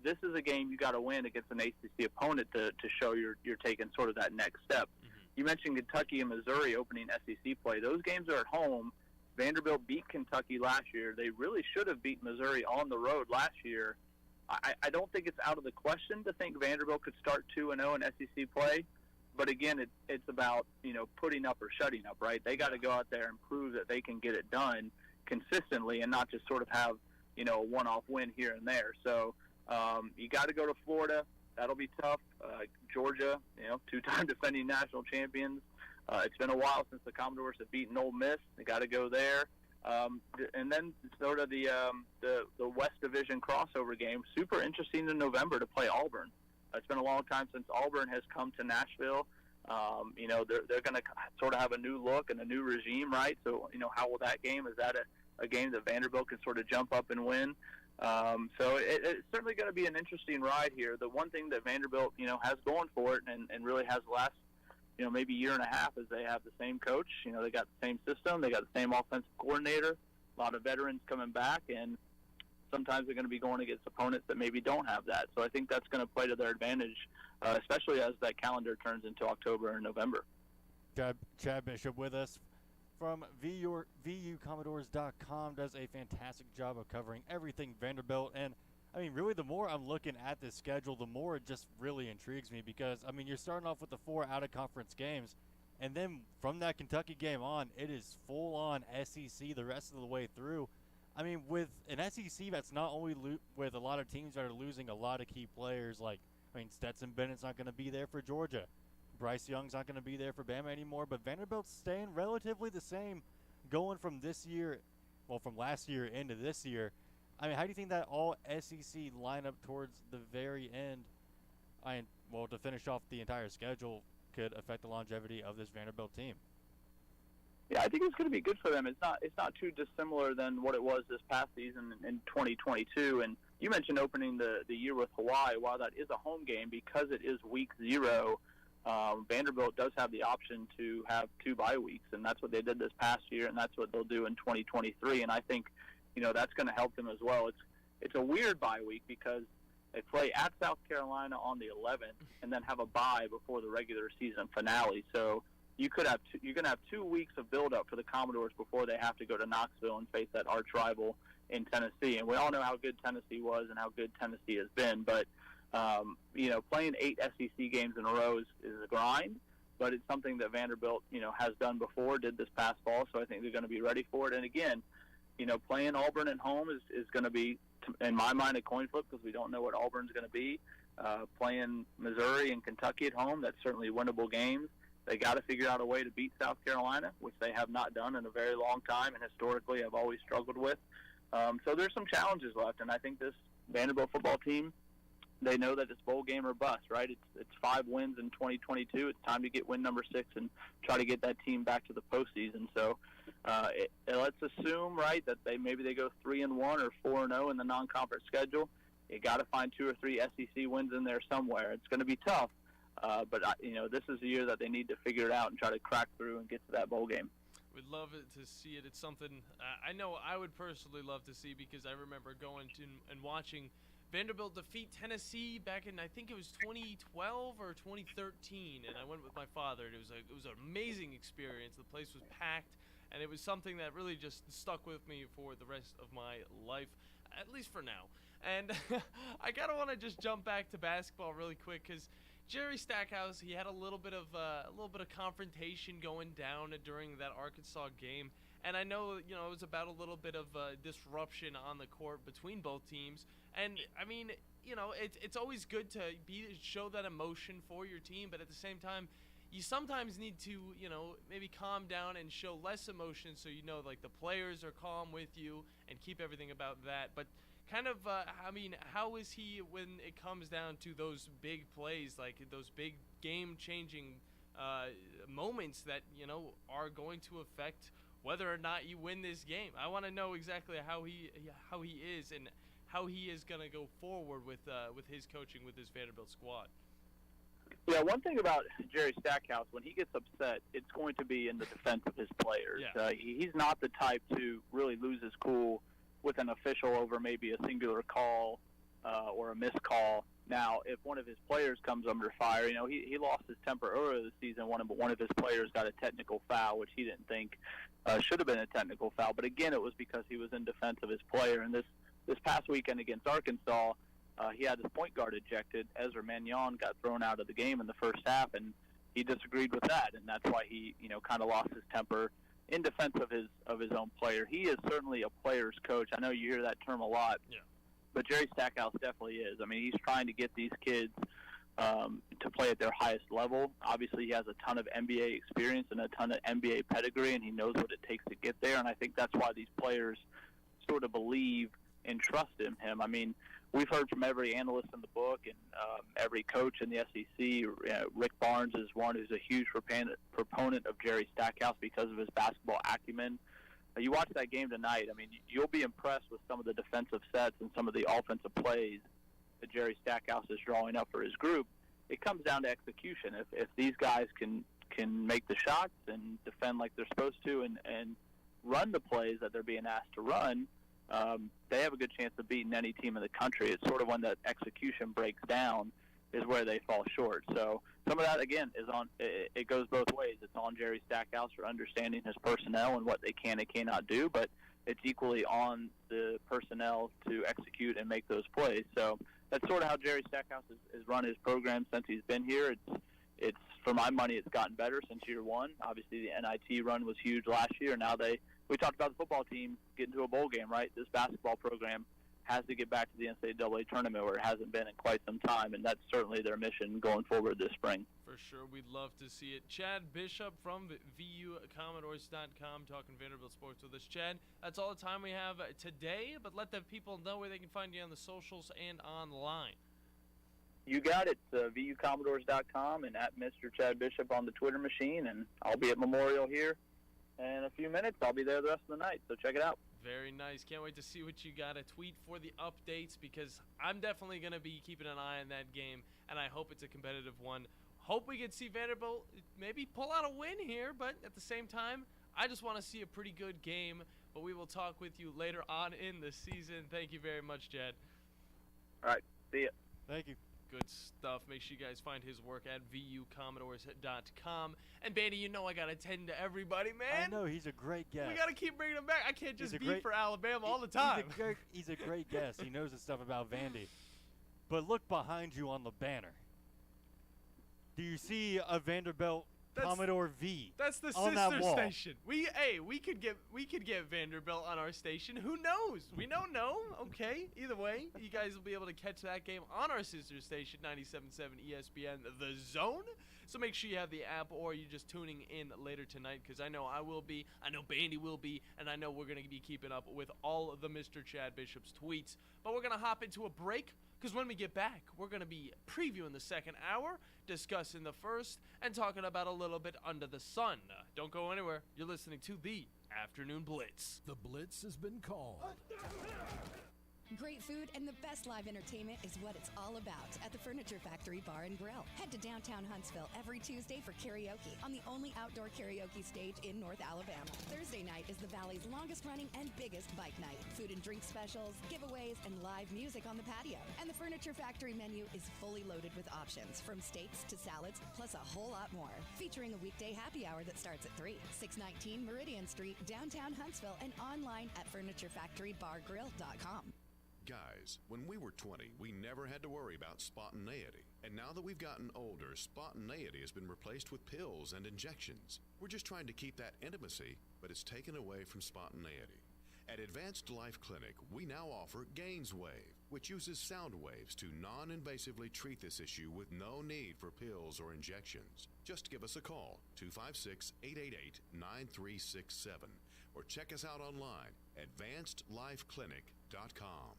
This is a game you got to win against an ACC opponent to show you're taking sort of that next step. Mm-hmm. You mentioned Kentucky and Missouri opening SEC play. Those games are at home. Vanderbilt beat Kentucky last year. They really should have beat Missouri on the road last year. I don't think it's out of the question to think Vanderbilt could start 2-0 in SEC play. But again, it's about putting up or shutting up, right? They got to go out there and prove that they can get it done consistently and not just sort of have a one-off win here and there. So. You got to go to Florida. That'll be tough. Georgia, 2-time defending national champions. It's been a while since the Commodores have beaten Ole Miss. They got to go there. And then sort of the West Division crossover game. Super interesting in November to play Auburn. It's been a long time since Auburn has come to Nashville. They're going to sort of have a new look and a new regime, right? So, how will that game? Is that a game that Vanderbilt can sort of jump up and win? So it's certainly going to be an interesting ride here. The one thing that Vanderbilt, has going for it and really has the last, maybe year and a half is they have the same coach. They got the same system. They got the same offensive coordinator, a lot of veterans coming back, and sometimes they're going to be going against opponents that maybe don't have that. So I think that's going to play to their advantage, especially as that calendar turns into October and November. Chad Bishop with us from VUCommodores.com, does a fantastic job of covering everything Vanderbilt. And, really the more I'm looking at this schedule, the more it just really intrigues me because, you're starting off with the 4 out-of-conference games, and then from that Kentucky game on, it is full-on SEC the rest of the way through. With an SEC that's not only with a lot of teams that are losing a lot of key players, Stetson Bennett's not going to be there for Georgia. Bryce Young's not going to be there for Bama anymore, but Vanderbilt's staying relatively the same going from this year from last year into this year. I mean, how do you think that all SEC lineup towards the very end, to finish off the entire schedule, could affect the longevity of this Vanderbilt team? Yeah, I think it's going to be good for them. It's not too dissimilar than what it was this past season in 2022. And you mentioned opening the year with Hawaii. While that is a home game, because it is week 0, Vanderbilt does have the option to have 2 bye weeks, and that's what they did this past year, and that's what they'll do in 2023. And I think, that's going to help them as well. It's a weird bye week because they play at South Carolina on the 11th and then have a bye before the regular season finale. So you're going to have 2 weeks of build-up for the Commodores before they have to go to Knoxville and face that arch rival in Tennessee. And we all know how good Tennessee was and how good Tennessee has been. But, playing 8 SEC games in a row is a grind, but it's something that Vanderbilt, has done before, did this past fall. So I think they're going to be ready for it. And again, playing Auburn at home is going to be, in my mind, a coin flip because we don't know what Auburn's going to be. Playing Missouri and Kentucky at home, that's certainly winnable games. They got to figure out a way to beat South Carolina, which they have not done in a very long time and historically have always struggled with. So there's some challenges left, and I think this Vanderbilt football team, they know that it's bowl game or bust, right? It's 5 wins in 2022. It's time to get win number 6 and try to get that team back to the postseason. So let's assume, right, that maybe they go 3-1 or 4-0 in the non-conference schedule. You got to find 2 or 3 SEC wins in there somewhere. It's going to be tough, but this is the year that they need to figure it out and try to crack through and get to that bowl game. We'd love it to see it. It's something I know I would personally love to see because I remember going to and watching Vanderbilt defeat Tennessee back in, I think it was 2012 or 2013, and I went with my father, and it was an amazing experience. The place was packed, and it was something that really just stuck with me for the rest of my life, at least for now. And I kind of want to just jump back to basketball really quick because Jerry Stackhouse, he had a little bit of confrontation going down during that Arkansas game, and I know it was about a little bit of disruption on the court between both teams. And I mean, it's always good to show that emotion for your team, but at the same time, you sometimes need to maybe calm down and show less emotion, so like the players are calm with you and keep everything about that. But kind of, how is he when it comes down to those big plays, like those big game-changing moments that are going to affect whether or not you win this game? I want to know exactly how he is and how he is going to go forward with his coaching with his Vanderbilt squad. Yeah, one thing about Jerry Stackhouse, when he gets upset, it's going to be in the defense of his players. Yeah. He's not the type to really lose his cool with an official over maybe a singular call or a missed call. Now, if one of his players comes under fire, he lost his temper earlier this season. One of his players got a technical foul, which he didn't think should have been a technical foul. But again, it was because he was in defense of his player. And this past weekend against Arkansas, he had his point guard ejected. Ezra Mannion got thrown out of the game in the first half, and he disagreed with that, and that's why he, kind of lost his temper in defense of his own player. He is certainly a player's coach. I know you hear that term a lot, but Jerry Stackhouse definitely is. I mean, he's trying to get these kids to play at their highest level. Obviously, he has a ton of NBA experience and a ton of NBA pedigree, and he knows what it takes to get there, and I think that's why these players sort of believe and trust in him. I mean, we've heard from every analyst in the book and every coach in the SEC. Rick Barnes is one who's a huge proponent of Jerry Stackhouse because of his basketball acumen. You watch that game tonight, I mean, you'll be impressed with some of the defensive sets and some of the offensive plays that Jerry Stackhouse is drawing up for his group. It comes down to execution. If these guys can make the shots and defend like they're supposed to and run the plays that they're being asked to run, they have a good chance of beating any team in the country. It's sort of when that execution breaks down is where they fall short. So some of that, again, is on. It goes both ways. It's on Jerry Stackhouse for understanding his personnel and what they can and cannot do, but it's equally on the personnel to execute and make those plays. So that's sort of how Jerry Stackhouse has run his program since he's been here. It's for my money, it's gotten better since year one. Obviously, the NIT run was huge last year. Now we talked about the football team getting to a bowl game, right? This basketball program has to get back to the NCAA tournament where it hasn't been in quite some time, and that's certainly their mission going forward this spring. For sure, we'd love to see it. Chad Bishop from VUCommodores.com talking Vanderbilt sports with us. Chad, that's all the time we have today, but let the people know where they can find you on the socials and online. You got it. VUCommodores.com and at Mr. Chad Bishop on the Twitter machine, and I'll be at Memorial here in a few minutes. I'll be there the rest of the night, so check it out. Very nice. Can't wait to see what you got to tweet for the updates, because I'm definitely going to be keeping an eye on that game, and I hope it's a competitive one. Hope we can see Vanderbilt maybe pull out a win here, but at the same time, I just want to see a pretty good game. But we will talk with you later on in the season. Thank you very much, Chad. All right. See ya. Thank you. Good stuff. Make sure you guys find his work at VUCommodores.com. And, Bandi, you know I got to tend to everybody, man. I know. He's a great guest. We got to keep bringing him back. I can't just be for Alabama all the time. He's a great guest. He knows his stuff about Vandy. But look behind you on the banner. Do you see a Vanderbilt Commodore V? That's the on sister that wall? station. We could get Vanderbilt on our station. Who knows? We don't know. Okay. Either way, you guys will be able to catch that game on our sister station, 97.7 ESPN The Zone. So make sure you have the app, or you're just tuning in later tonight, because I know I will be, I know Bandi will be, and I know we're going to be keeping up with all of the Mr. Chad Bishop's tweets. But we're going to hop into a break, because when we get back, we're going to be previewing the second hour, discussing the first, and talking about a little bit under the sun. Don't go anywhere. You're listening to the Afternoon Blitz. The Blitz has been called. Great food and the best live entertainment is what it's all about at the Furniture Factory Bar and Grill. Head to downtown Huntsville every Tuesday for karaoke on the only outdoor karaoke stage in North Alabama. Thursday night is the Valley's longest running and biggest bike night. Food and drink specials, giveaways, and live music on the patio. And the Furniture Factory menu is fully loaded with options, from steaks to salads, plus a whole lot more. Featuring a weekday happy hour that starts at 3. 619 Meridian Street, downtown Huntsville, and online at FurnitureFactoryBarGrill.com. Guys, when we were 20, we never had to worry about spontaneity. And now that we've gotten older, spontaneity has been replaced with pills and injections. We're just trying to keep that intimacy, but it's taken away from spontaneity. At Advanced Life Clinic, we now offer GainsWave, which uses sound waves to non-invasively treat this issue with no need for pills or injections. Just give us a call, 256-888-9367, or check us out online, advancedlifeclinic.com.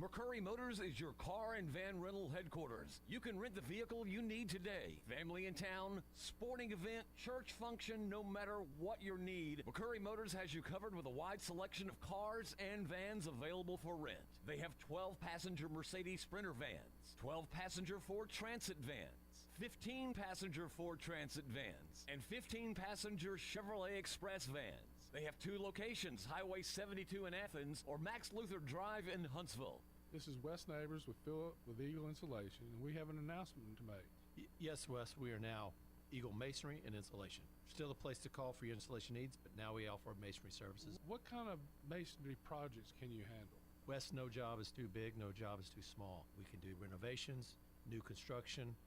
McCurry Motors is your car and van rental headquarters. You can rent the vehicle you need today. Family in town, sporting event, church function, no matter what your need, McCurry Motors has you covered with a wide selection of cars and vans available for rent. They have 12-passenger Mercedes Sprinter vans, 12-passenger Ford Transit vans, 15-passenger Ford Transit vans, and 15-passenger Chevrolet Express vans. They have 2 locations, Highway 72 in Athens or Max Luther Drive in Huntsville. This is Wes Neighbors with Philip with Eagle Insulation, and we have an announcement to make. Yes, Wes, we are now Eagle Masonry and Insulation. Still a place to call for your installation needs, but now we offer masonry services. What kind of masonry projects can you handle? Wes, no job is too big, no job is too small. We can do renovations, new construction,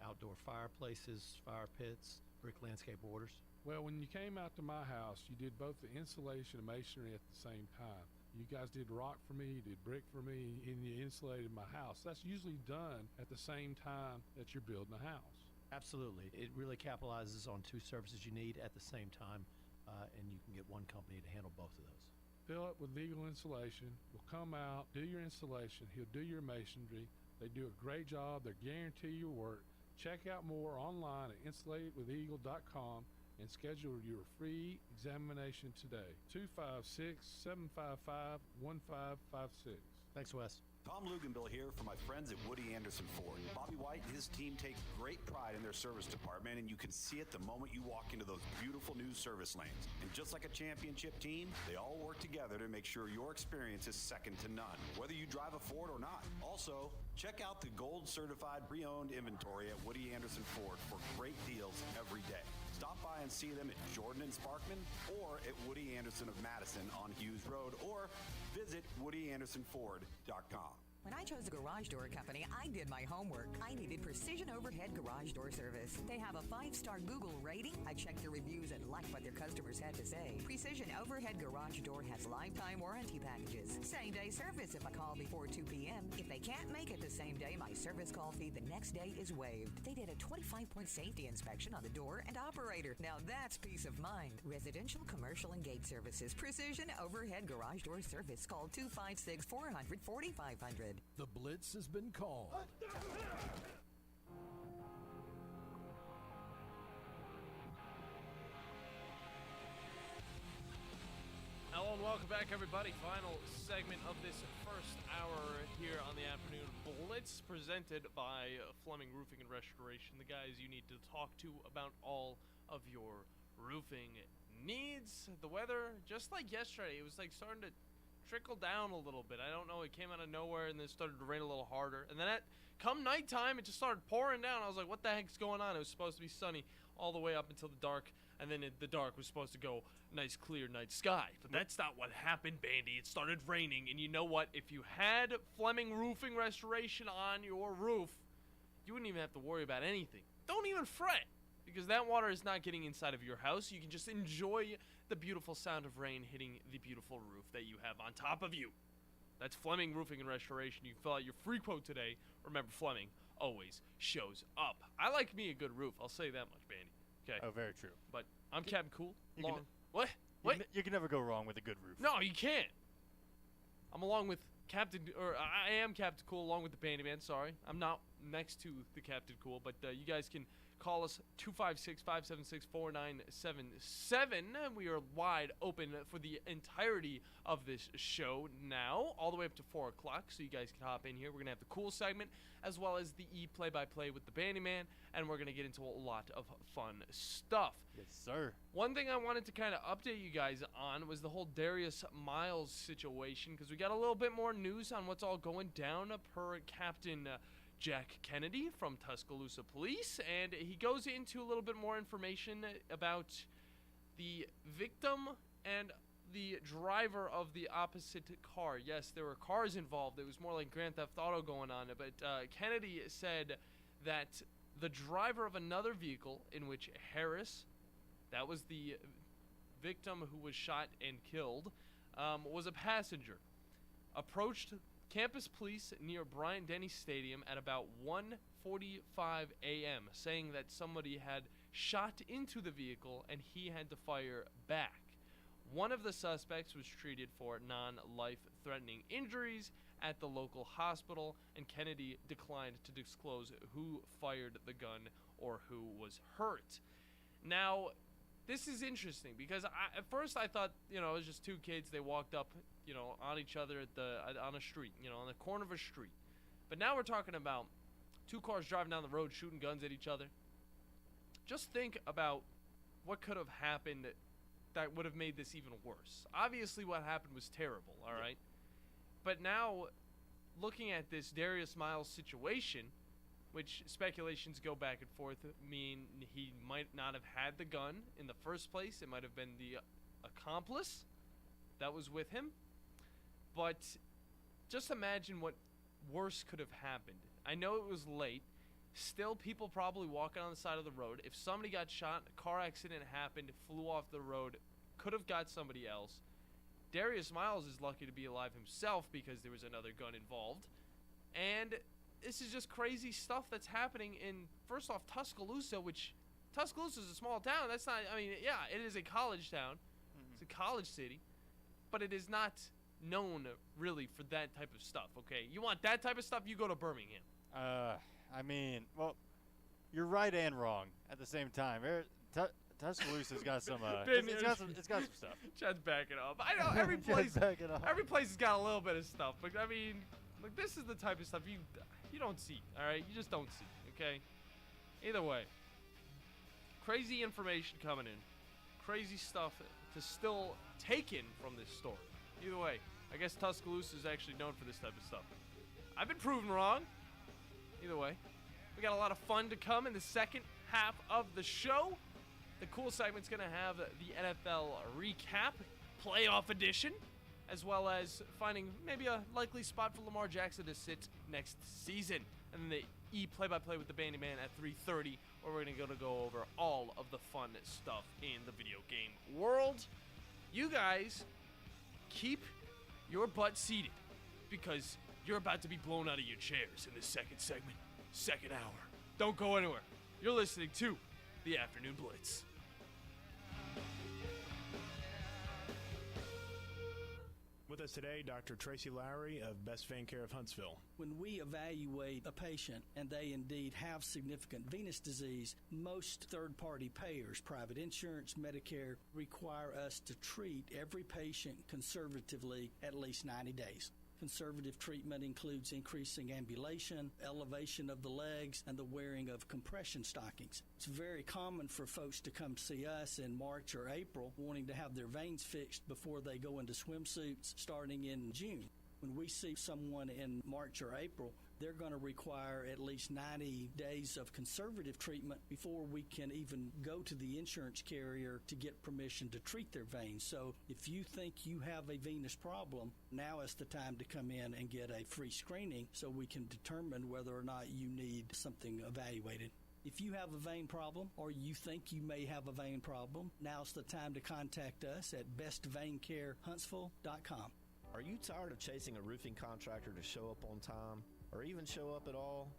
outdoor fireplaces, fire pits, brick landscape borders. Well, when you came out to my house, you did both the insulation and masonry at the same time. You guys did rock for me, you did brick for me, and you insulated my house. That's usually done at the same time that you're building a house. Absolutely. It really capitalizes on 2 services you need at the same time, and you can get one company to handle both of those. Philip with Eagle Insulation will come out, do your installation. He'll do your masonry. They do a great job. They guarantee your work. Check out more online at insulatedwitheagle.com. and schedule your free examination today. 256-755-1556. Thanks, Wes. Tom Luganville here for my friends at Woody Anderson Ford. Bobby White and his team take great pride in their service department, and you can see it the moment you walk into those beautiful new service lanes. And just like a championship team, they all work together to make sure your experience is second to none, whether you drive a Ford or not. Also, check out the gold certified pre-owned inventory at Woody Anderson Ford for great deals every day. Stop by and see them at Jordan and Sparkman or at Woody Anderson of Madison on Hughes Road, or visit WoodyAndersonFord.com. When I chose a garage door company, I did my homework. I needed Precision Overhead Garage Door Service. They have a 5-star Google rating. I checked their reviews and liked what their customers had to say. Precision Overhead Garage Door has lifetime warranty packages. Same-day service if I call before 2 p.m. If they can't make it the same day, my service call fee the next day is waived. They did a 25-point safety inspection on the door and operator. Now that's peace of mind. Residential, commercial, and gate services. Precision Overhead Garage Door Service. Call 256-400-4500. The Blitz has been called. Hello and welcome back, everybody. Final segment of this first hour here on the afternoon Blitz, presented by Fleming Roofing and Restoration, the guys you need to talk to about all of your roofing needs. The weather, just like yesterday, it was like starting to trickle down a little bit. I don't know, it came out of nowhere and then started to rain a little harder. And then come nighttime, it just started pouring down. I was like, what the heck's going on? It was supposed to be sunny all the way up until the dark, and then the dark was supposed to go nice, clear night sky. But that's not what happened, Bandi. It started raining, and you know what? If you had Fleming Roofing Restoration on your roof, you wouldn't even have to worry about anything. Don't even fret, because that water is not getting inside of your house. You can just enjoy the beautiful sound of rain hitting the beautiful roof that you have on top of you. That's Fleming Roofing and Restoration. You can fill out your free quote today. Remember, Fleming always shows up. I like me a good roof. I'll say that much, Bandi. Okay. Oh, very true. But I'm Captain Cool. What? What? You can never go wrong with a good roof. No, you can't. I'm along with I am Captain Cool along with the Bandi Man. Sorry, I'm not next to the Captain Cool, but you guys can call us 256-576-4977. We are wide open for the entirety of this show now, all the way up to 4 o'clock, so you guys can hop in here. We're going to have the cool segment, as well as the play-by-play with the Bandi Man, and we're going to get into a lot of fun stuff. Yes, sir. One thing I wanted to kind of update you guys on was the whole Darius Miles situation, because we got a little bit more news on what's all going down per Captain Jack Kennedy from Tuscaloosa Police, and he goes into a little bit more information about the victim and the driver of the opposite car. Yes, there were cars involved. It was more like Grand Theft Auto going on, but Kennedy said that the driver of another vehicle in which Harris, that was the victim who was shot and killed, was a passenger, approached campus police near Bryant-Denny Stadium at about 1:45 a.m., saying that somebody had shot into the vehicle and he had to fire back. One of the suspects was treated for non-life-threatening injuries at the local hospital, and Kennedy declined to disclose who fired the gun or who was hurt. Now, this is interesting because at first I thought, it was just two kids. They walked up, on each other on a street, on the corner of a street. But now we're talking about two cars driving down the road shooting guns at each other. Just think about what could have happened that would have made this even worse. Obviously, what happened was terrible, all right? But now, looking at this Darius Miles situation, which speculations go back and forth, mean he might not have had the gun in the first place. It might have been the accomplice that was with him. But just imagine what worse could have happened. I know it was late. Still, people probably walking on the side of the road. If somebody got shot, a car accident happened, flew off the road, could have got somebody else. Darius Miles is lucky to be alive himself because there was another gun involved. And this is just crazy stuff that's happening in, first off, Tuscaloosa, which Tuscaloosa is a small town. That's not, yeah, it is a college town. Mm-hmm. It's a college city. But it is not known really for that type of stuff, okay? You want that type of stuff, you go to Birmingham. Well, you're right and wrong at the same time. Tuscaloosa's got some, it's got some stuff. Chad's backing up. I know every place has got a little bit of stuff, but like this is the type of stuff you don't see, all right? You just don't see, okay? Either way, crazy information coming in, crazy stuff to still take in from this story. Either way, I guess Tuscaloosa is actually known for this type of stuff. I've been proven wrong. Either way, we got a lot of fun to come in the second half of the show. The cool segment's going to have the NFL recap, playoff edition, as well as finding maybe a likely spot for Lamar Jackson to sit next season. And then the play-by-play with the Bandi Man at 3:30, where we're going to go over all of the fun stuff in the video game world. You guys keep your butt seated because you're about to be blown out of your chairs in this second segment, second hour. Don't go anywhere. You're listening to the Afternoon Blitz. With us today, Dr. Tracy Lowry of Best Vein Care of Huntsville. When we evaluate a patient and they indeed have significant venous disease, most third-party payers, private insurance, Medicare, require us to treat every patient conservatively at least 90 days. Conservative treatment includes increasing ambulation, elevation of the legs, and the wearing of compression stockings. It's very common for folks to come see us in March or April wanting to have their veins fixed before they go into swimsuits starting in June. When we see someone in March or April, they're going to require at least 90 days of conservative treatment before we can even go to the insurance carrier to get permission to treat their veins. So if you think you have a venous problem, now is the time to come in and get a free screening so we can determine whether or not you need something evaluated. If you have a vein problem or you think you may have a vein problem, now's the time to contact us at bestveincarehuntsville.com. Are you tired of chasing a roofing contractor to show up on time or even show up at all?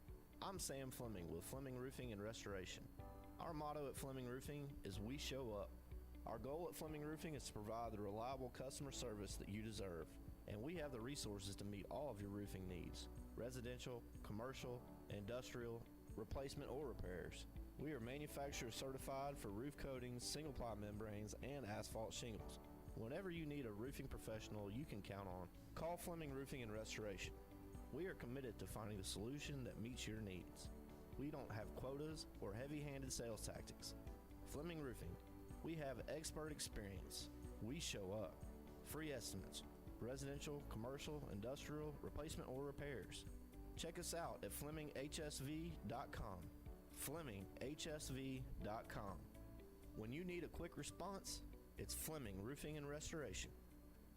I'm Sam Fleming with Fleming Roofing and Restoration. Our motto at Fleming Roofing is we show up. Our goal at Fleming Roofing is to provide the reliable customer service that you deserve, and we have the resources to meet all of your roofing needs: residential, commercial, industrial, replacement, or repairs. We are manufacturer certified for roof coatings, single-ply membranes, and asphalt shingles. Whenever you need a roofing professional you can count on, call Fleming Roofing and Restoration. We are committed to finding the solution that meets your needs. We don't have quotas or heavy-handed sales tactics. Fleming Roofing, we have expert experience. We show up. Free estimates, residential, commercial, industrial, replacement, or repairs. Check us out at FlemingHSV.com. FlemingHSV.com. When you need a quick response, it's Fleming Roofing and Restoration.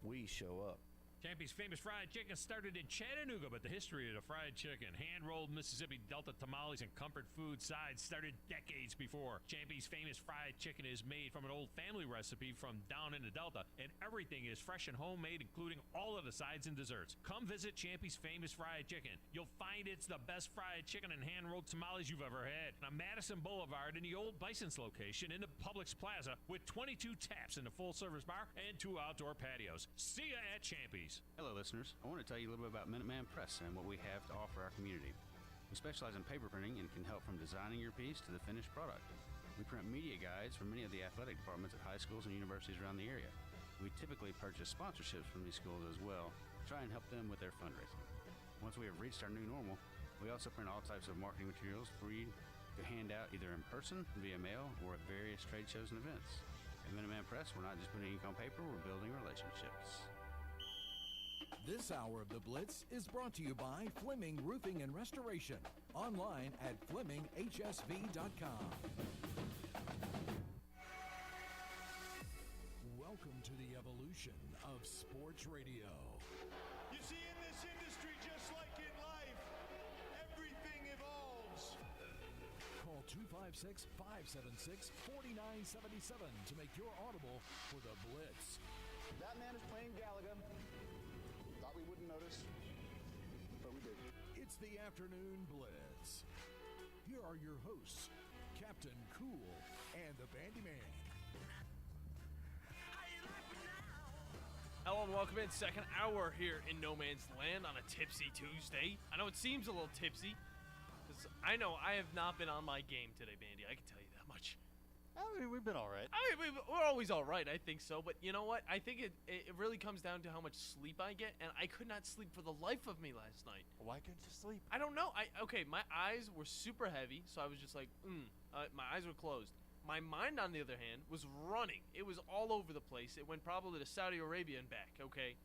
We show up. Champy's famous fried chicken started in Chattanooga, but the history of the fried chicken, hand-rolled Mississippi Delta tamales, and comfort food sides started decades before. Champy's famous fried chicken is made from an old family recipe from down in the Delta, and everything is fresh and homemade, including all of the sides and desserts. Come visit Champy's famous fried chicken. You'll find it's the best fried chicken and hand-rolled tamales you've ever had. On Madison Boulevard in the old Bison's location in the Publix Plaza with 22 taps in the full-service bar and 2 outdoor patios. See ya at Champy's. Hello, listeners. I want to tell you a little bit about Minuteman Press and what we have to offer our community. We specialize in paper printing and can help from designing your piece to the finished product. We print media guides for many of the athletic departments at high schools and universities around the area. We typically purchase sponsorships from these schools as well to try and help them with their fundraising. Once we have reached our new normal, we also print all types of marketing materials for you to hand out either in person, via mail, or at various trade shows and events. At Minuteman Press, we're not just putting ink on paper, we're building relationships. This hour of the Blitz is brought to you by Fleming Roofing and Restoration. Online at FlemingHSV.com. Welcome to the evolution of sports radio. You see, in this industry, just like in life, everything evolves. Call 256-576-4977 to make your audible for the Blitz. That man is playing Galaga. Thought we wouldn't notice, but we did. It's the Afternoon Blitz. Here are your hosts, Captain Cool and the Bandi Man. Hello and welcome in. Second hour here in No Man's Land on a tipsy Tuesday. I know it seems a little tipsy, because I know I have not been on my game today, Bandi. I can tell you that much. I mean, we've been all right. We're always all right, I think so. But you know what? I think it really comes down to how much sleep I get, and I could not sleep for the life of me last night. Why couldn't you sleep? I don't know. My eyes were super heavy, so I was just like, my eyes were closed. My mind, on the other hand, was running. It was all over the place. It went probably to Saudi Arabia and back, okay?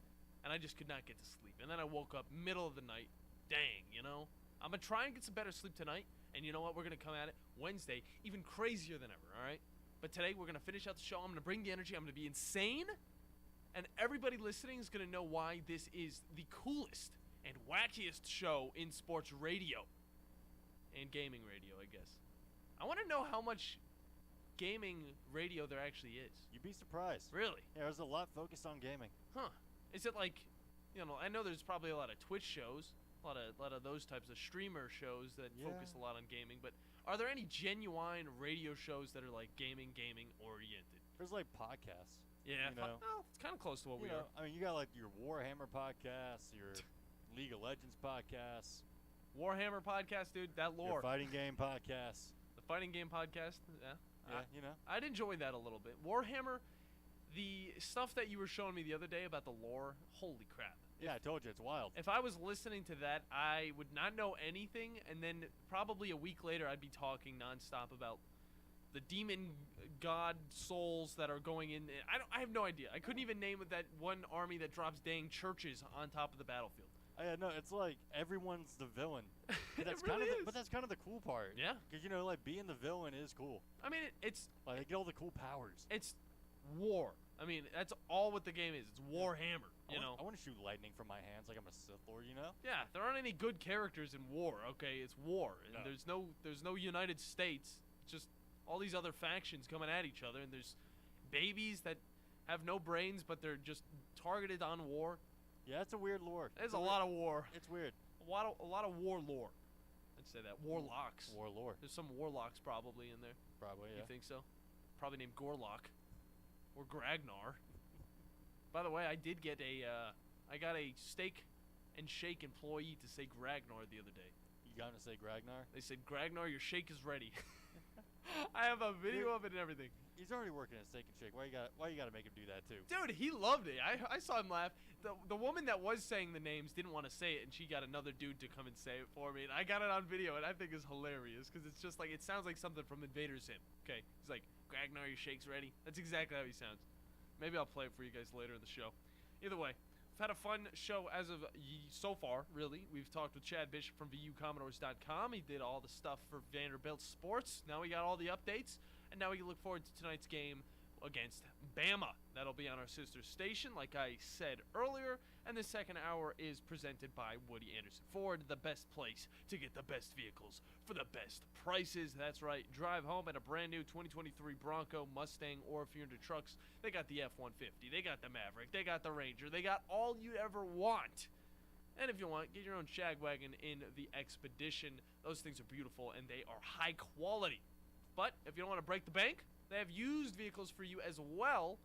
And I just could not get to sleep. And then I woke up middle of the night. Dang, you know? I'm going to try and get some better sleep tonight. And you know what? We're going to come at it Wednesday even crazier than ever, all right? But today we're going to finish out the show. I'm going to bring the energy. I'm going to be insane. And everybody listening is going to know why this is the coolest and wackiest show in sports radio. And gaming radio, I guess. I want to know how much gaming radio there actually is. You'd be surprised. Really? Yeah, there's a lot focused on gaming. Huh. Is it like, I know there's probably a lot of Twitch shows, a lot of those types of streamer shows that focus a lot on gaming, but are there any genuine radio shows that are like gaming oriented? There's like podcasts. Yeah, you know? well, it's kind of close to what we are. I mean, you got like your Warhammer podcast, your League of Legends podcast. Warhammer podcast, dude, that lore. Your fighting game podcast. The fighting game podcast, yeah. Yeah, I'd enjoy that a little bit. Warhammer, the stuff that you were showing me the other day about the lore, holy crap. Yeah, I told you, it's wild. If I was listening to that, I would not know anything, and then probably a week later I'd be talking nonstop about the demon god souls that are going in. I have no idea. I couldn't even name that one army that drops dang churches on top of the battlefield. Yeah, no, it's like everyone's the villain. But that's but that's kind of the cool part. Yeah. Because like being the villain is cool. I mean, it's like they get all the cool powers. It's war. I mean, that's all what the game is. It's Warhammer. I want to shoot lightning from my hands like I'm a Sith Lord. Yeah, there aren't any good characters in war. Okay, it's war, and there's no United States. It's just all these other factions coming at each other, and there's babies that have no brains, but they're just targeted on war. Yeah, it's a weird lore. There's a lot of war. It's weird. A lot of war lore. I'd say that. Warlocks. War lore. There's some warlocks probably in there. Probably, yeah. You think so? Probably named Gorlock. Or Gragnar. By the way, I did get I got a Steak and Shake employee to say Gragnar the other day. You got to say Gragnar? They said, Gragnar, your shake is ready. I have a video of it and everything. He's already working at Steak and Shake. Why you gotta make him do that too? Dude, he loved it. I saw him laugh. The woman that was saying the names didn't want to say it, and she got another dude to come and say it for me. And I got it on video, and I think it's hilarious because it's just like it sounds like something from Invader Zim. Okay, he's like, Gragnar, your shake's ready. That's exactly how he sounds. Maybe I'll play it for you guys later in the show. Either way, we've had a fun show as of so far, really. We've talked with Chad Bishop from VUCommodores.com. He did all the stuff for Vanderbilt Sports. Now we got all the updates, and now we can look forward to tonight's game against Bama. That'll be on our sister station, like I said earlier. And the second hour is presented by Woody Anderson Ford, the best place to get the best vehicles for the best prices. That's right. Drive home in a brand new 2023 Bronco, Mustang, or if you're into trucks, they got the F-150, they got the Maverick, they got the Ranger, they got all you'd ever want. And if you want, get your own shag wagon in the Expedition. Those things are beautiful and they are high quality. But if you don't want to break the bank, they have used vehicles for you as well.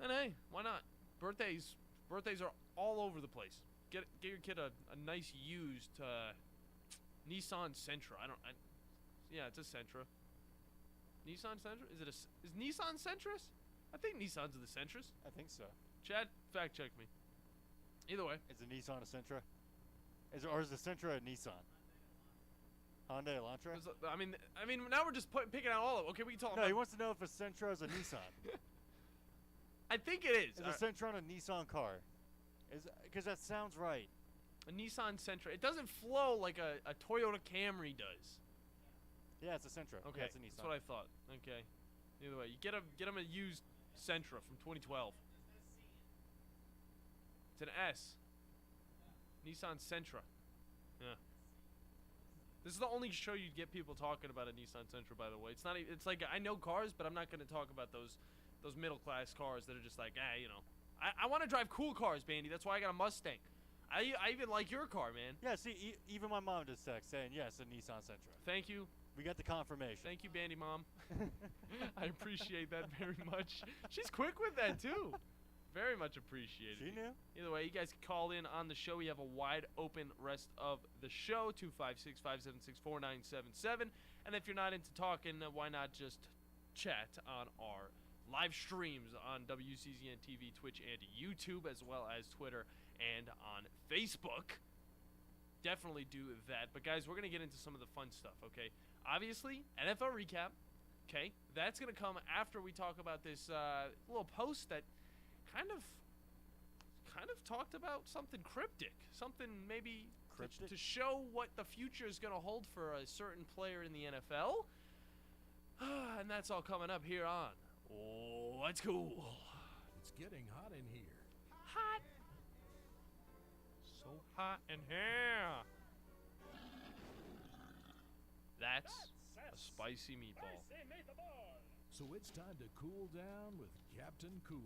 And hey, why not? Birthdays are all over the place. Get your kid a nice used Nissan Sentra. Yeah, it's a Sentra. Nissan Sentra? Is Nissan Sentras? I think Nissans are the Sentras. I think so. Chad, fact check me. Either way. Is a Nissan a Sentra? Or is the Sentra a Nissan? Hyundai Elantra? I mean, now we're just picking out all of them. Okay, we can talk about... No, he wants to know if a Sentra is a Nissan. I think it is. Is a Sentra a Nissan car? Because that sounds right. A Nissan Sentra. It doesn't flow like a Toyota Camry does. Yeah, it's a Sentra. Okay, yeah, it's a Nissan. That's what I thought. Okay. Either way, you get him a used Sentra from 2012. It's an S. Nissan Sentra. Yeah. This is the only show you'd get people talking about a Nissan Sentra, by the way. It's not. It's like I know cars, but I'm not going to talk about those middle class cars that are just like, I want to drive cool cars, Bandy. That's why I got a Mustang. I even like your car, man. Yeah. See, even my mom just text saying yes, a Nissan Sentra. Thank you. We got the confirmation. Thank you, Bandy Mom. I appreciate that very much. She's quick with that too. Very much appreciated. She knew. Either way, you guys can call in on the show. We have a wide open rest of the show, 256-576-4977. And if you're not into talking, why not just chat on our live streams on WCZN TV, Twitch, and YouTube, as well as Twitter and on Facebook. Definitely do that. But, guys, we're going to get into some of the fun stuff, okay? Obviously, NFL recap, okay? That's going to come after we talk about this little post that kind of talked about something cryptic, something maybe to show what the future is going to hold for a certain player in the NFL. And that's all coming up here on What's Cool. Let's getting hot in here. Hot. So hot in here. That's a spicy meatball. So it's time to cool down with Captain Cool.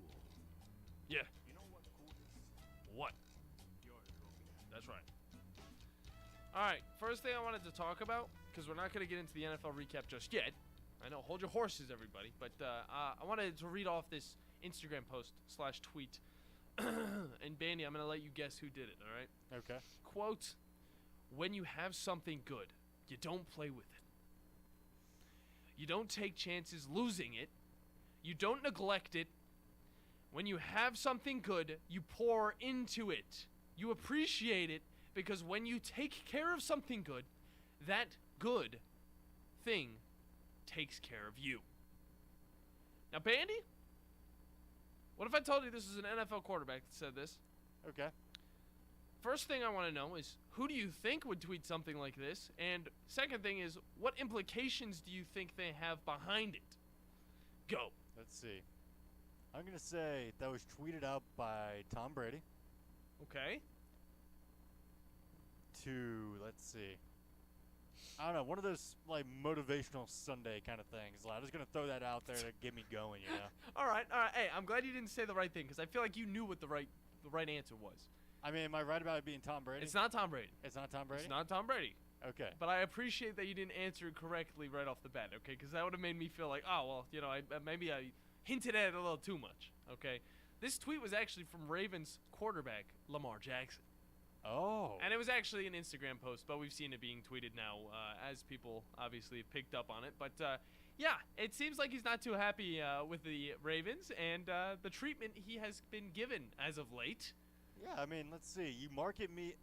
Yeah. You know what's cool? What? Yours, Roby. That's right. All right, first thing I wanted to talk about, because we're not going to get into the NFL recap just yet. I know, hold your horses, everybody. But I wanted to read off this Instagram post/tweet. And Bandi, I'm going to let you guess who did it, all right? Okay. Quote, "When you have something good, you don't play with it. You don't take chances losing it. You don't neglect it. When you have something good, you pour into it. You appreciate it, because when you take care of something good, that good thing takes care of you." Now, Bandi, what if I told you this is an NFL quarterback that said this? Okay. First thing I want to know is, who do you think would tweet something like this? And second thing is, what implications do you think they have behind it? Go. Let's see. I'm going to say that was tweeted out by Tom Brady. Okay. Let's see. I don't know, one of those, like, motivational Sunday kind of things. Like, I'm just going to throw that out there to get me going, you know? All right. Hey, I'm glad you didn't say the right thing, because I feel like you knew what the right answer was. I mean, am I right about it being Tom Brady? It's not Tom Brady. It's not Tom Brady? It's not Tom Brady. Okay. But I appreciate that you didn't answer it correctly right off the bat, okay? Because that would have made me feel like, oh, well, you know, maybe I hinted at it a little too much, okay? This tweet was actually from Ravens quarterback Lamar Jackson. Oh. And it was actually an Instagram post, but we've seen it being tweeted now as people obviously have picked up on it. But, yeah, it seems like he's not too happy with the Ravens and the treatment he has been given as of late. Yeah, I mean, let's see. You market me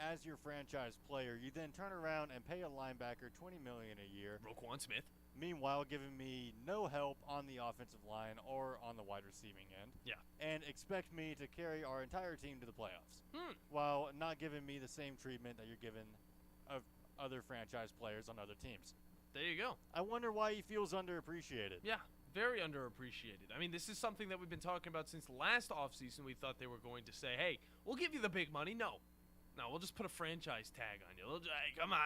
as your franchise player. You then turn around and pay a linebacker $20 million a year. Roquan Smith. Meanwhile, giving me no help on the offensive line or on the wide receiving end. Yeah. And expect me to carry our entire team to the playoffs. While not giving me the same treatment that you're giving of other franchise players on other teams. There you go. I wonder why he feels underappreciated. Yeah, very underappreciated. I mean, this is something that we've been talking about since last offseason. We thought they were going to say, hey, we'll give you the big money. No, we'll just put a franchise tag on you. Hey, come on.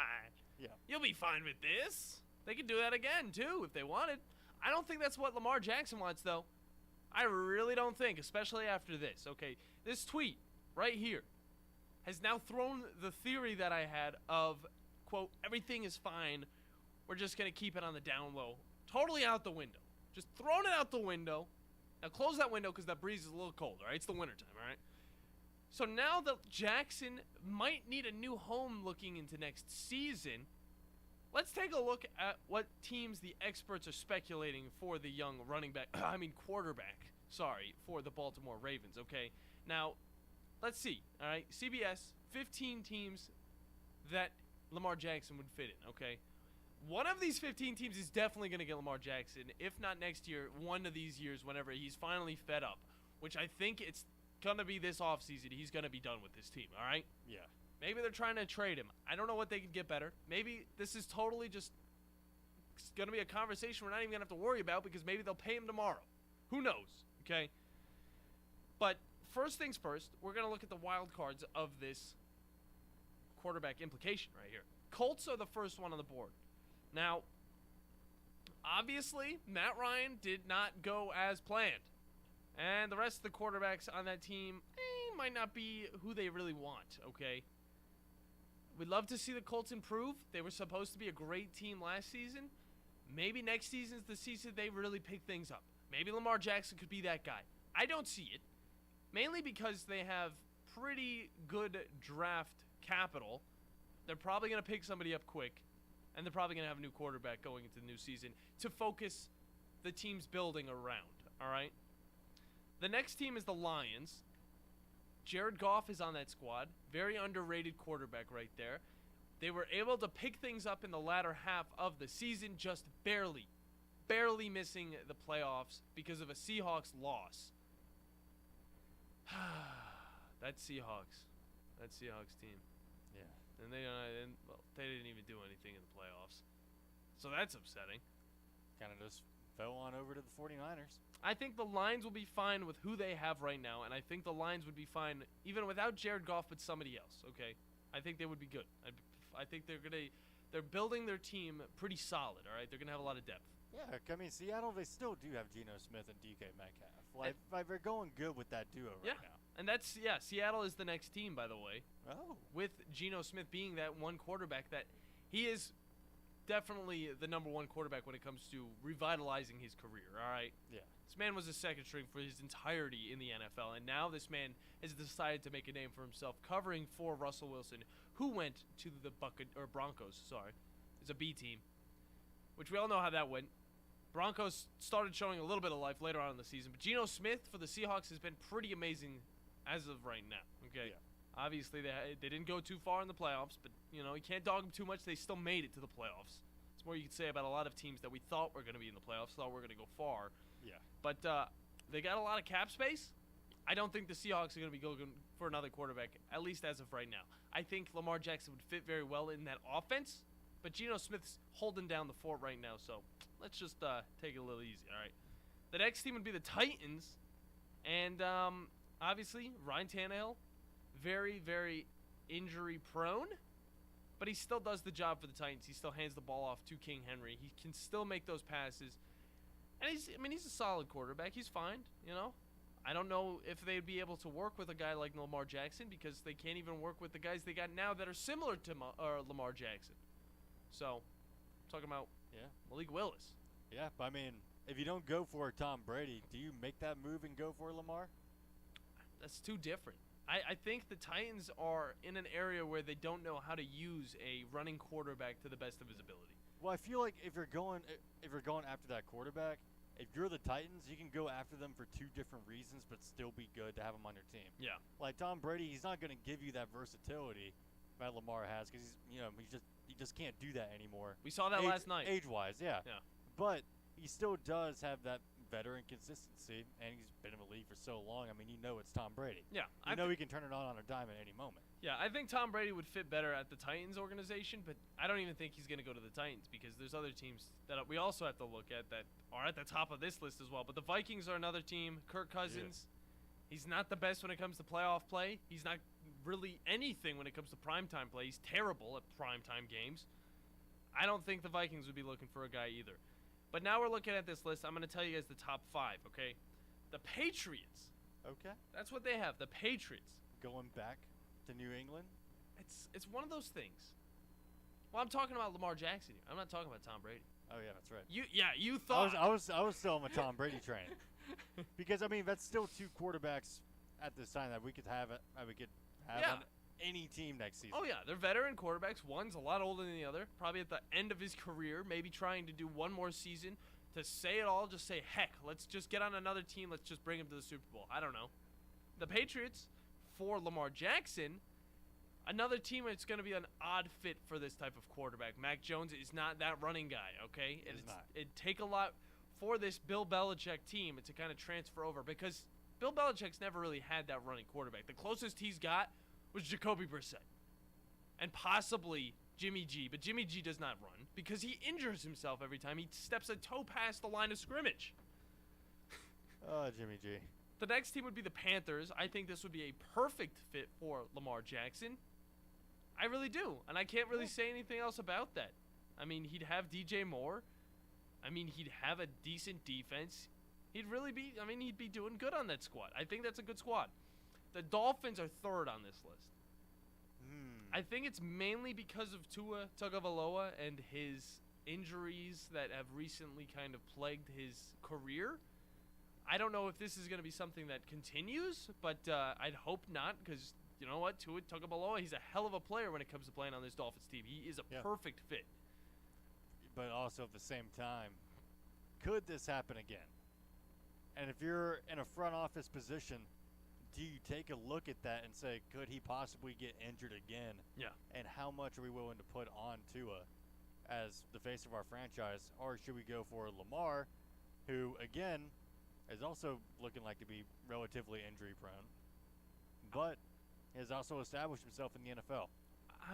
Yeah. You'll be fine with this. They could do that again, too, if they wanted. I don't think that's what Lamar Jackson wants, though. I really don't think, especially after this. Okay, this tweet right here has now thrown the theory that I had of, quote, everything is fine. We're just going to keep it on the down low. Totally out the window. Just throwing it out the window. Now, close that window because that breeze is a little cold, all right? It's the wintertime, all right? So now that Jackson might need a new home looking into next season, let's take a look at what teams the experts are speculating for the young quarterback, for the Baltimore Ravens, okay? Now, let's see, all right? CBS, 15 teams that Lamar Jackson would fit in, okay? One of these 15 teams is definitely going to get Lamar Jackson, if not next year, one of these years whenever he's finally fed up, which I think it's going to be this offseason. He's going to be done with this team, all right? Yeah. Maybe they're trying to trade him. I don't know what they could get better. Maybe this is totally just going to be a conversation we're not even going to have to worry about because maybe they'll pay him tomorrow. Who knows, okay? But first things first, we're going to look at the wild cards of this quarterback implication right here. Colts are the first one on the board. Now, obviously, Matt Ryan did not go as planned. And the rest of the quarterbacks on that team might not be who they really want, okay? We'd love to see the Colts improve. They were supposed to be a great team last season. Maybe next season's the season they really pick things up. Maybe Lamar Jackson could be that guy. I don't see it. Mainly because they have pretty good draft capital. They're probably going to pick somebody up quick. And they're probably going to have a new quarterback going into the new season to focus the team's building around, all right? The next team is the Lions. Jared Goff is on that squad. Very underrated quarterback right there. They were able to pick things up in the latter half of the season, just barely missing the playoffs because of a Seahawks loss. That Seahawks team. Yeah. And they didn't even do anything in the playoffs. So that's upsetting. Kind of just fell on over to the 49ers. I think the Lions will be fine with who they have right now, and I think the Lions would be fine even without Jared Goff, but somebody else. Okay, I think they would be good. I think they're building their team pretty solid. All right, they're gonna have a lot of depth. Yeah, I mean, Seattle, they still do have Geno Smith and DK Metcalf. Like they're going good with that duo right now. And Seattle is the next team, by the way. Oh. With Geno Smith being that one quarterback that he is definitely the number one quarterback when it comes to revitalizing his career, all right? Yeah. This man was a second string for his entirety in the NFL, and now this man has decided to make a name for himself covering for Russell Wilson, who went to the Broncos, it's a B team, which we all know how that went. Broncos started showing a little bit of life later on in the season, but Geno Smith for the Seahawks has been pretty amazing as of right now, okay? Yeah. Obviously, they didn't go too far in the playoffs, but, you know, you can't dog them too much. They still made it to the playoffs. It's more you could say about a lot of teams that we thought were going to be in the playoffs, thought were going to go far. Yeah. But they got a lot of cap space. I don't think the Seahawks are going to be going for another quarterback, at least as of right now. I think Lamar Jackson would fit very well in that offense, but Geno Smith's holding down the fort right now, so let's just take it a little easy, all right? The next team would be the Titans, and obviously Ryan Tannehill, very, very injury prone, but he still does the job for the Titans. He still hands the ball off to King Henry. He can still make those passes. And he's a solid quarterback. He's fine, you know. I don't know if they'd be able to work with a guy like Lamar Jackson because they can't even work with the guys they got now that are similar to Lamar Jackson. So, I'm talking about Malik Willis. Yeah, but I mean, if you don't go for Tom Brady, do you make that move and go for Lamar? That's too different. I think the Titans are in an area where they don't know how to use a running quarterback to the best of his ability. Well, I feel like if you're going after that quarterback, if you're the Titans, you can go after them for two different reasons, but still be good to have them on your team. Yeah. Like Tom Brady, he's not going to give you that versatility that Lamar has because he just can't do that anymore. We saw that last night. Age-wise, yeah. Yeah. But he still does have that veteran consistency, and he's been in the league for so long. I mean, you know it's Tom Brady. Yeah. You know he can turn it on a dime at any moment. Yeah, I think Tom Brady would fit better at the Titans organization, but I don't even think he's going to go to the Titans because there's other teams that we also have to look at that are at the top of this list as well. But the Vikings are another team. Kirk Cousins, he's not the best when it comes to playoff play. He's not really anything when it comes to primetime play. He's terrible at primetime games. I don't think the Vikings would be looking for a guy either. But now we're looking at this list. I'm going to tell you guys the top 5, okay? The Patriots. Okay. That's what they have, the Patriots. Going back to New England? It's one of those things. Well, I'm talking about Lamar Jackson here. I'm not talking about Tom Brady. Oh, yeah, that's right. You thought. I was still on the Tom Brady train. Because, I mean, that's still two quarterbacks at this time that we could have on any team next season. Oh, yeah. They're veteran quarterbacks. One's a lot older than the other. Probably at the end of his career. Maybe trying to do one more season. To say it all, just say, heck, let's just get on another team. Let's just bring him to the Super Bowl. I don't know. The Patriots, for Lamar Jackson, another team that's going to be an odd fit for this type of quarterback. Mac Jones is not that running guy, okay? It'd take a lot for this Bill Belichick team to kind of transfer over because Bill Belichick's never really had that running quarterback. The closest he's got was Jacoby Brissett and possibly Jimmy G, but Jimmy G does not run because he injures himself every time he steps a toe past the line of scrimmage. Oh, Jimmy G. The next team would be the Panthers. I think this would be a perfect fit for Lamar Jackson. I really do, and I can't really say anything else about that. I mean, he'd have DJ Moore. I mean, he'd have a decent defense. He'd be doing good on that squad. I think that's a good squad. The Dolphins are third on this list. I think it's mainly because of Tua Tagovailoa and his injuries that have recently kind of plagued his career. I don't know if this is going to be something that continues, but I'd hope not because, you know what, Tua Tagovailoa, he's a hell of a player when it comes to playing on this Dolphins team. He is a perfect fit. But also at the same time, could this happen again? And if you're in a front office position, do you take a look at that and say, could he possibly get injured again? Yeah. And how much are we willing to put on Tua as the face of our franchise? Or should we go for Lamar, who, again, is also looking like to be relatively injury prone, but has also established himself in the NFL?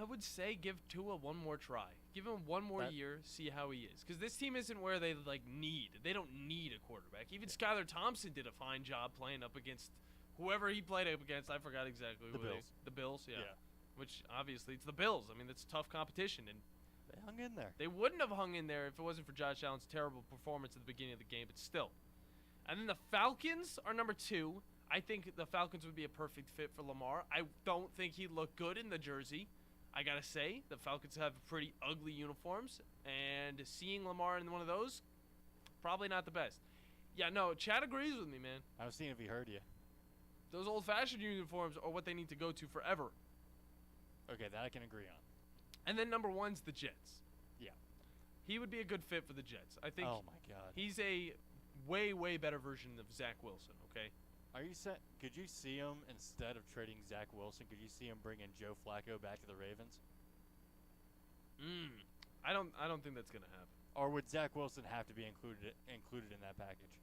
I would say give Tua one more try. Give him one more year, see how he is. Because this team isn't where they need. They don't need a quarterback. Even Skylar Thompson did a fine job playing up against whoever he played up against. I forgot exactly The who Bills. The Bills, yeah. Which obviously it's the Bills. I mean, that's tough competition, and they hung in there. They wouldn't have hung in there if it wasn't for Josh Allen's terrible performance at the beginning of the game, but still. And then the Falcons are number 2. I think the Falcons would be a perfect fit for Lamar. I don't think he'd look good in the jersey. I gotta say, the Falcons have pretty ugly uniforms, and seeing Lamar in one of those, probably not the best. Yeah, no, Chad agrees with me, man. I was seeing if he heard you. Those old-fashioned uniforms are what they need to go to forever. Okay, that I can agree on. And then number 1's the Jets. Yeah. He would be a good fit for the Jets. I think. Oh my God. He's a way, way better version of Zach Wilson. Okay. Are you set? Could you see him instead of trading Zach Wilson? Could you see him bringing Joe Flacco back to the Ravens? I don't think that's gonna happen. Or would Zach Wilson have to be included in that package?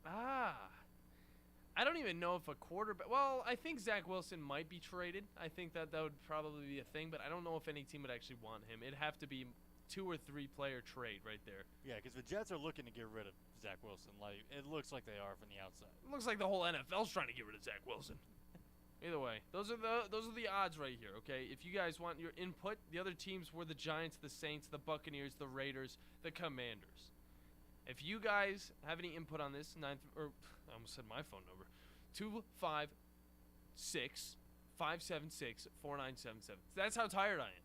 I don't even know if a quarterback. Well, I think Zach Wilson might be traded. I think that would probably be a thing, but I don't know if any team would actually want him. It'd have to be 2 or 3 player trade right there. Yeah, because the Jets are looking to get rid of Zach Wilson. Like it looks like they are from the outside. It looks like the whole NFL's trying to get rid of Zach Wilson. Either way, those are the odds right here. Okay, if you guys want your input, the other teams were the Giants, the Saints, the Buccaneers, the Raiders, the Commanders. If you guys have any input on this, I almost said my phone number, 256-576-4977. That's how tired I am.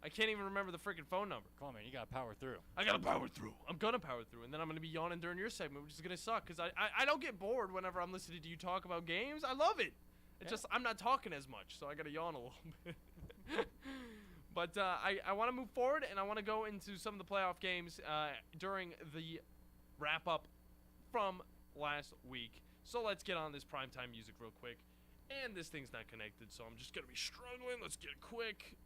I can't even remember the freaking phone number. Come on, man, you gotta power through. I gotta power through. I'm gonna power through, and then I'm gonna be yawning during your segment, which is gonna suck because I don't get bored whenever I'm listening to you talk about games. I love it. It's just I'm not talking as much, so I gotta yawn a little bit. But I want to move forward, and I want to go into some of the playoff games during the wrap-up from last week. So let's get on this primetime music real quick. And this thing's not connected, so I'm just gonna be struggling. Let's get it quick.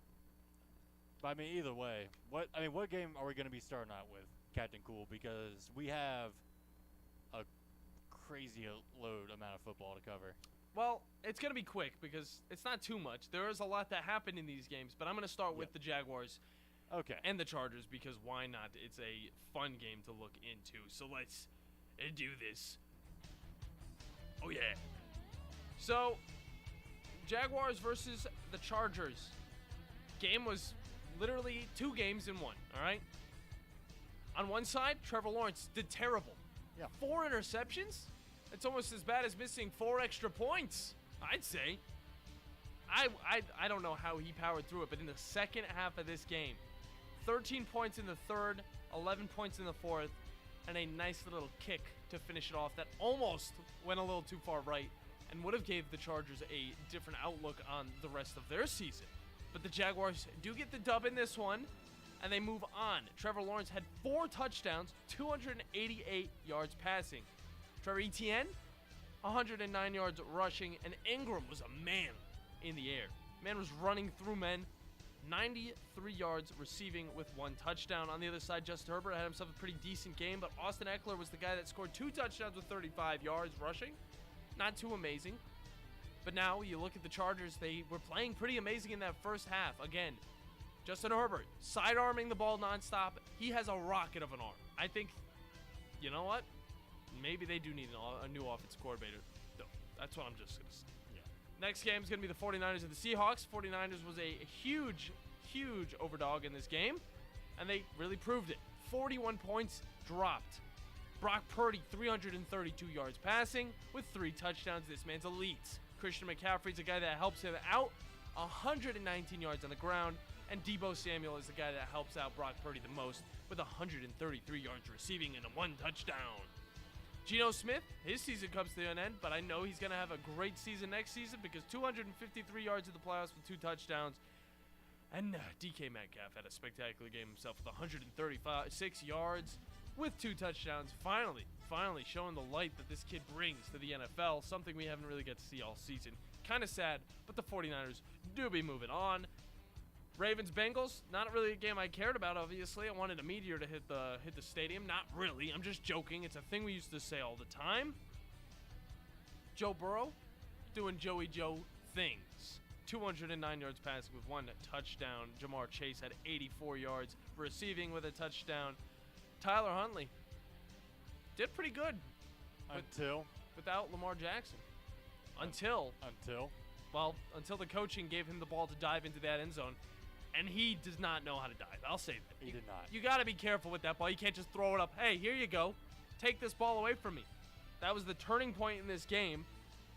But I mean, either way, what game are we gonna be starting out with, Captain Cool? Because we have a crazy load amount of football to cover. Well, it's going to be quick because it's not too much. There is a lot that happened in these games, but I'm going to start with the Jaguars and the Chargers because why not? It's a fun game to look into. So let's do this. Oh, yeah. So, Jaguars versus the Chargers. Game was literally 2 games in one, all right? On one side, Trevor Lawrence did terrible. 4 interceptions? It's almost as bad as missing 4 extra points, I'd say. I don't know how he powered through it, but in the second half of this game, 13 points in the third, 11 points in the fourth, and a nice little kick to finish it off that almost went a little too far right and would have gave the Chargers a different outlook on the rest of their season. But the Jaguars do get the dub in this one, and they move on. Trevor Lawrence had 4 touchdowns, 288 yards passing. Trevor Etienne, 109 yards rushing, and Ingram was a man in the air. Man was running through men, 93 yards receiving with 1 touchdown. On the other side, Justin Herbert had himself a pretty decent game, but Austin Eckler was the guy that scored 2 touchdowns with 35 yards rushing. Not too amazing. But now you look at the Chargers, they were playing pretty amazing in that first half. Again, Justin Herbert, side-arming the ball nonstop. He has a rocket of an arm. I think, you know what? Maybe they do need a new offensive coordinator. That's what I'm just going to say. Next game is going to be the 49ers and the Seahawks. 49ers was a huge, huge overdog in this game, and they really proved it. 41 points dropped. Brock Purdy, 332 yards passing with 3 touchdowns. This man's elite. Christian McCaffrey's a guy that helps him out, 119 yards on the ground, and Deebo Samuel is the guy that helps out Brock Purdy the most with 133 yards receiving and 1 touchdown. Geno Smith, his season comes to an end, but I know he's going to have a great season next season because 253 yards in the playoffs with 2 touchdowns. And DK Metcalf had a spectacular game himself with 136 yards with 2 touchdowns. Finally showing the light that this kid brings to the NFL, something we haven't really got to see all season. Kind of sad, but the 49ers do be moving on. Ravens-Bengals, not really a game I cared about, obviously. I wanted a meteor to hit the stadium. Not really. I'm just joking. It's a thing we used to say all the time. Joe Burrow doing Joey Joe things. 209 yards passing with 1 touchdown. Jamar Chase had 84 yards receiving with a touchdown. Tyler Huntley did pretty good. Without Lamar Jackson. Until the coaching gave him the ball to dive into that end zone. And he does not know how to dive. I'll say that. He did not. You got to be careful with that ball. You can't just throw it up. Hey, here you go. Take this ball away from me. That was the turning point in this game.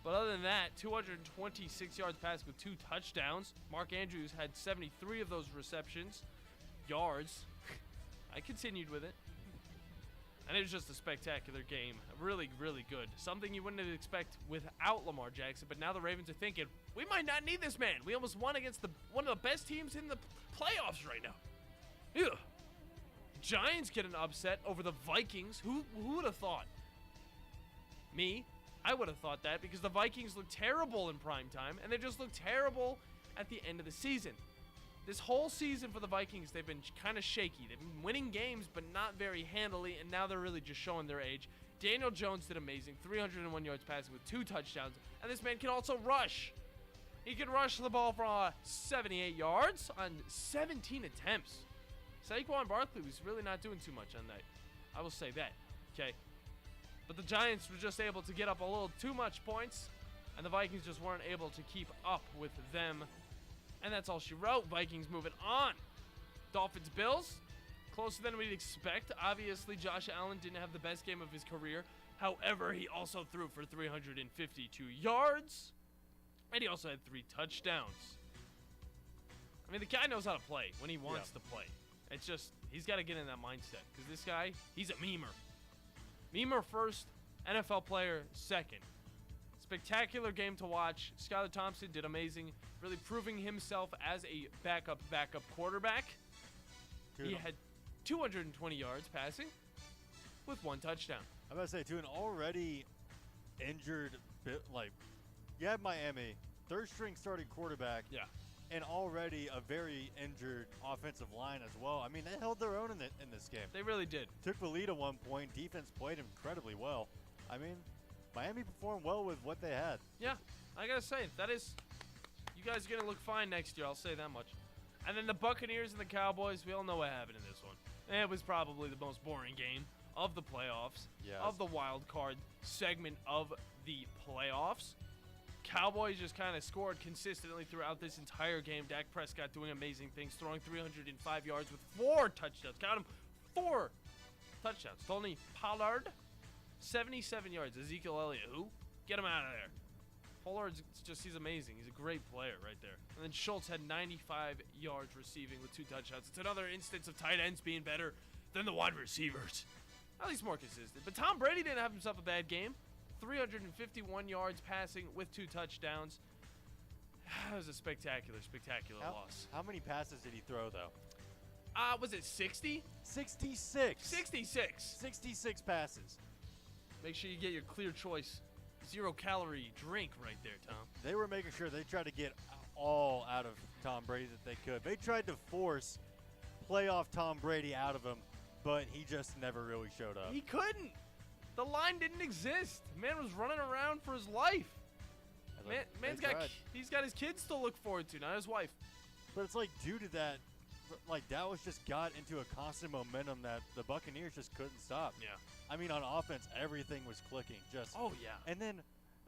But other than that, 226 yards passing with 2 touchdowns. Mark Andrews had 73 of those receptions. Yards. I continued with it. And it was just a spectacular game. Really, really good. Something you wouldn't expect without Lamar Jackson. But now the Ravens are thinking, we might not need this man. We almost won against one of the best teams in the playoffs right now. Ew. Giants get an upset over the Vikings. Who would have thought? Me. I would have thought that because the Vikings look terrible in prime time. And they just look terrible at the end of the season. This whole season for the Vikings, they've been kind of shaky. They've been winning games, but not very handily, and now they're really just showing their age. Daniel Jones did amazing, 301 yards passing with 2 touchdowns, and this man can also rush. He can rush the ball for 78 yards on 17 attempts. Saquon Barkley was really not doing too much on that. I will say that, okay? But the Giants were just able to get up a little too much points, and the Vikings just weren't able to keep up with them. And that's all she wrote. Vikings moving on. Dolphins, Bills. Closer than we'd expect. Obviously, Josh Allen didn't have the best game of his career. However, he also threw for 352 yards. And he also had 3 touchdowns. I mean, the guy knows how to play when he wants to play. It's just, he's got to get in that mindset. Because this guy, he's a memer. Memer first, NFL player second. Spectacular game to watch. Skylar Thompson did amazing, really proving himself as a backup quarterback. He had 220 yards passing with 1 touchdown. I'm about to say, to an already injured, you have Miami, third-string starting quarterback, and already a very injured offensive line as well. I mean, they held their own in this game. They really did. Took the lead at one point. Defense played incredibly well. I mean, Miami performed well with what they had. Yeah, I gotta say, you guys are gonna look fine next year, I'll say that much. And then the Buccaneers and the Cowboys, we all know what happened in this one. It was probably the most boring game of the playoffs, of the wild card segment of the playoffs. Cowboys just kind of scored consistently throughout this entire game. Dak Prescott doing amazing things, throwing 305 yards with 4 touchdowns. Count them, 4 touchdowns. Tony Pollard, 77 yards. Ezekiel Elliott, who? Get him out of there. Pollard's just, he's amazing. He's a great player right there. And then Schultz had 95 yards receiving with 2 touchdowns. It's another instance of tight ends being better than the wide receivers. At least more consistent. But Tom Brady didn't have himself a bad game. 351 yards passing with 2 touchdowns. That was a spectacular loss. How many passes did he throw, though? Was it 60? 66. 66 passes. Make sure you get your Clear Choice 0-calorie drink right there, Tom. They were making sure they tried to get all out of Tom Brady that they could. They tried to force playoff Tom Brady out of him, but he just never really showed up. He couldn't. The line didn't exist. Man was running around for his life. He's got his kids to look forward to, not his wife. But it's like due to that, like Dallas just got into a constant momentum that the Buccaneers just couldn't stop. Yeah. I mean, on offense, everything was clicking. Oh, yeah. And then,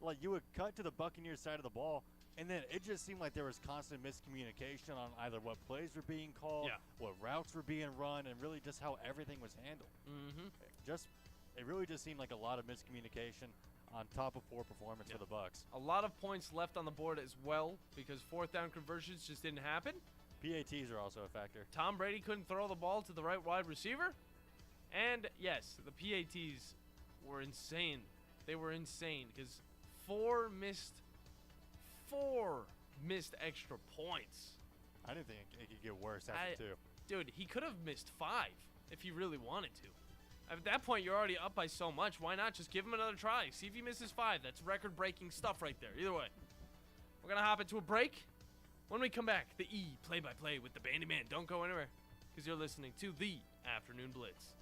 like, you would cut to the Buccaneers side of the ball, and then it just seemed like there was constant miscommunication on either what plays were being called, what routes were being run, and really just how everything was handled. It really just seemed like a lot of miscommunication on top of poor performance for the Bucs. A lot of points left on the board as well because 4th down conversions just didn't happen. PATs are also a factor. Tom Brady couldn't throw the ball to the right wide receiver. And, yes, the PATs were insane. They were insane because 4 missed extra points. I didn't think it could get worse after 2. Dude, he could have missed 5 if he really wanted to. At that point, you're already up by so much. Why not just give him another try? See if he misses 5. That's record-breaking stuff right there. Either way, we're going to hop into a break. When we come back, the play-by-play with the Bandi Man. Don't go anywhere because you're listening to the Afternoon Blitz.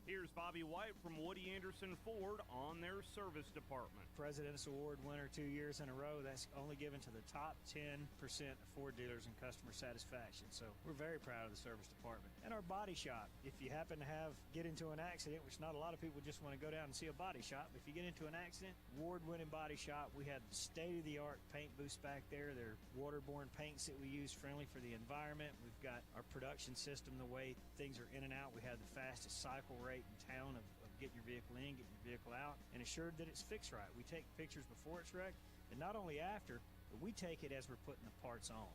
Here's Bobby White from Woody Anderson Ford on their service department. President's Award winner 2 years in a row. That's only given to the top 10% of Ford dealers in customer satisfaction. So we're very proud of the service department. And our body shop. If you happen to get into an accident, which not a lot of people just want to go down and see a body shop, but if you get into an accident, award-winning body shop. We have state-of-the-art paint booths back there. They're waterborne paints that we use, friendly for the environment. We've got our production system, the way things are in and out. We have the fastest cycle rate in town of getting your vehicle in, getting your vehicle out, and assured that it's fixed right. We take pictures before it's wrecked, and not only after, but we take it as we're putting the parts on.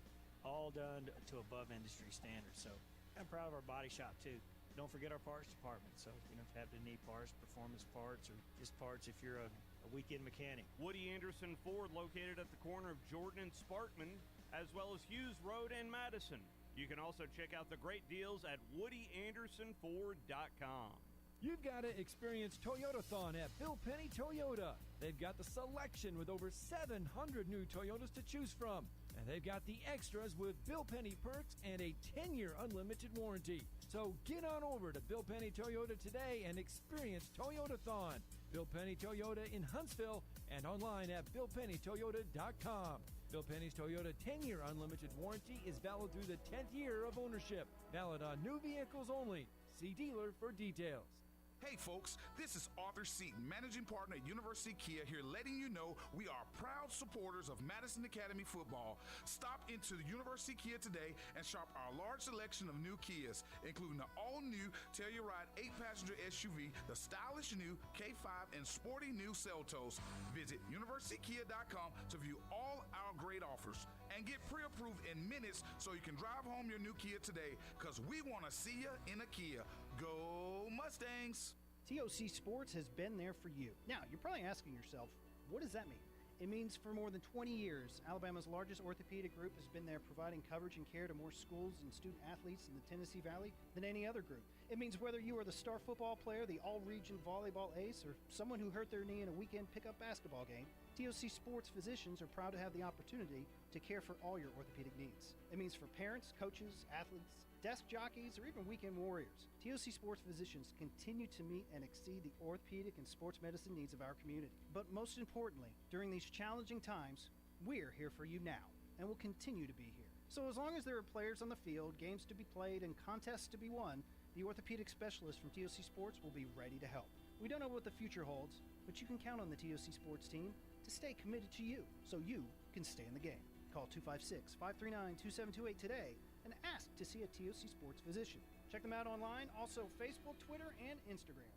All done to above industry standards. So I'm proud of our body shop too. Don't forget our parts department. So you don't have to need parts, performance parts, or just parts if you're a weekend mechanic. Woody Anderson Ford, located at the corner of Jordan and Sparkman, as well as Hughes Road and Madison. You can also check out the great deals at WoodyAndersonFord.com. You've got to experience Toyotathon at Bill Penny Toyota. They've got the selection with over 700 new Toyotas to choose from. And they've got the extras with Bill Penny perks and a 10-year unlimited warranty. So get on over to Bill Penny Toyota today and experience Toyotathon. Bill Penny Toyota in Huntsville and online at BillPennyToyota.com. Bill Penny's Toyota 10-year unlimited warranty is valid through the 10th year of ownership. Valid on new vehicles only. See dealer for details. Hey folks, this is Arthur Seaton, managing partner at University Kia, here letting you know we are proud supporters of Madison Academy football. Stop into the University Kia today and shop our large selection of new Kias, including the all-new Telluride 8-passenger SUV, the stylish new K5, and sporty new Seltos. Visit universitykia.com to view all our great offers and get pre-approved in minutes so you can drive home your new Kia today, because we want to see you in a Kia. Go Mustangs! TOC Sports has been there for you. Now, you're probably asking yourself, what does that mean? It means for more than 20 years, Alabama's largest orthopedic group has been there providing coverage and care to more schools and student athletes in the Tennessee Valley than any other group. It means whether you are the star football player, the all-region volleyball ace, or someone who hurt their knee in a weekend pickup basketball game, TOC Sports physicians are proud to have the opportunity to care for all your orthopedic needs. It means for parents, coaches, athletes, desk jockeys, or even weekend warriors, TOC Sports physicians continue to meet and exceed the orthopedic and sports medicine needs of our community. But most importantly, during these challenging times, we're here for you now, and will continue to be here. So as long as there are players on the field, games to be played, and contests to be won, the orthopedic specialist from TOC Sports will be ready to help. We don't know what the future holds, but you can count on the TOC Sports team to stay committed to you, so you can stay in the game. Call 256-539-2728 today and ask to see a TOC Sports physician. Check them out online, also Facebook, Twitter, and Instagram.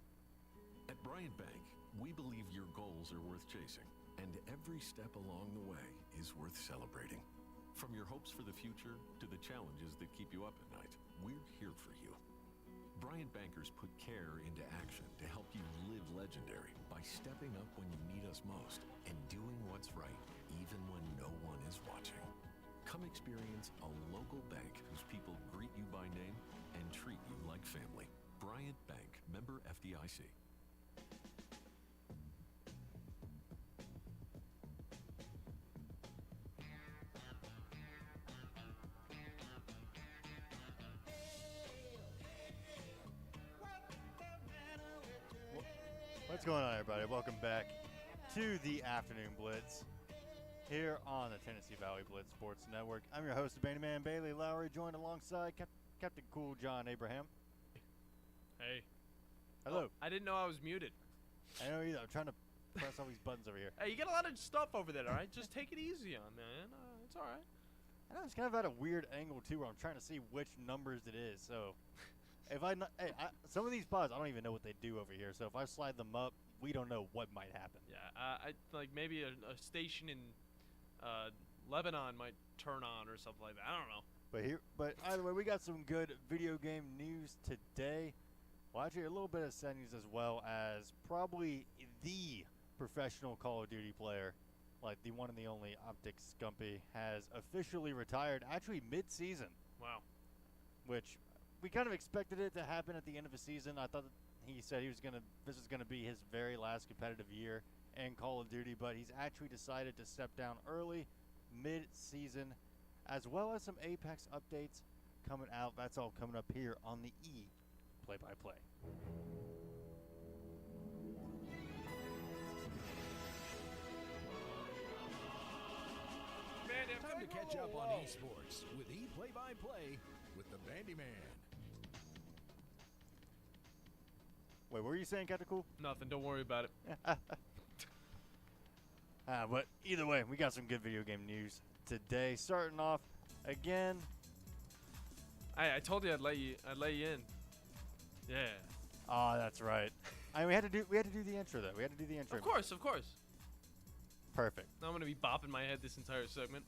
At Bryant Bank, we believe your goals are worth chasing, and every step along the way is worth celebrating. From your hopes for the future to the challenges that keep you up at night, we're here for you. Bryant Bankers put care into action to help you live legendary by stepping up when you need us most and doing what's right even when no one is watching. Come experience a local bank whose people greet you by name and treat you like family. Bryant Bank, member FDIC. What's going on, everybody? Welcome back to the Afternoon Blitz here on the Tennessee Valley Blitz Sports Network. I'm your host, Bandi Man Bailey Lowry, joined alongside Captain Cool John Abraham. Hey. Hello. Oh, I didn't know I was muted. I know either. I'm trying to press all these buttons over here. Hey, you got a lot of stuff over there, all right? Just take it easy on, man. It's all right. I know it's kind of at a weird angle, too, where I'm trying to see which numbers it is. So, some of these pods, I don't even know what they do over here. So, if I slide them up, we don't know what might happen. Yeah, I like maybe a station in Lebanon might turn on or something like that. I don't know. But either way, we got some good video game news today. Well, actually, a little bit of sad news as well, as probably the professional Call of Duty player, like the one and the only Optic Scumpy, has officially retired, actually mid-season. Wow. Which we kind of expected it to happen at the end of the season. I thought he said this was gonna be his very last competitive year in Call of Duty, but he's actually decided to step down early, mid-season, as well as some Apex updates coming out. That's all coming up here on the play-by-play. Bandy. Time to catch up on esports with Play-by-Play with the Bandy Man. Wait, what were you saying, Captain Cool? Nothing. Don't worry about it. But either way, we got some good video game news today. Starting off again. I told you I'd let you in. Yeah. Oh, that's right. We had to do the intro though. We had to do the intro. Of course. Perfect. Now I'm gonna be bopping my head this entire segment.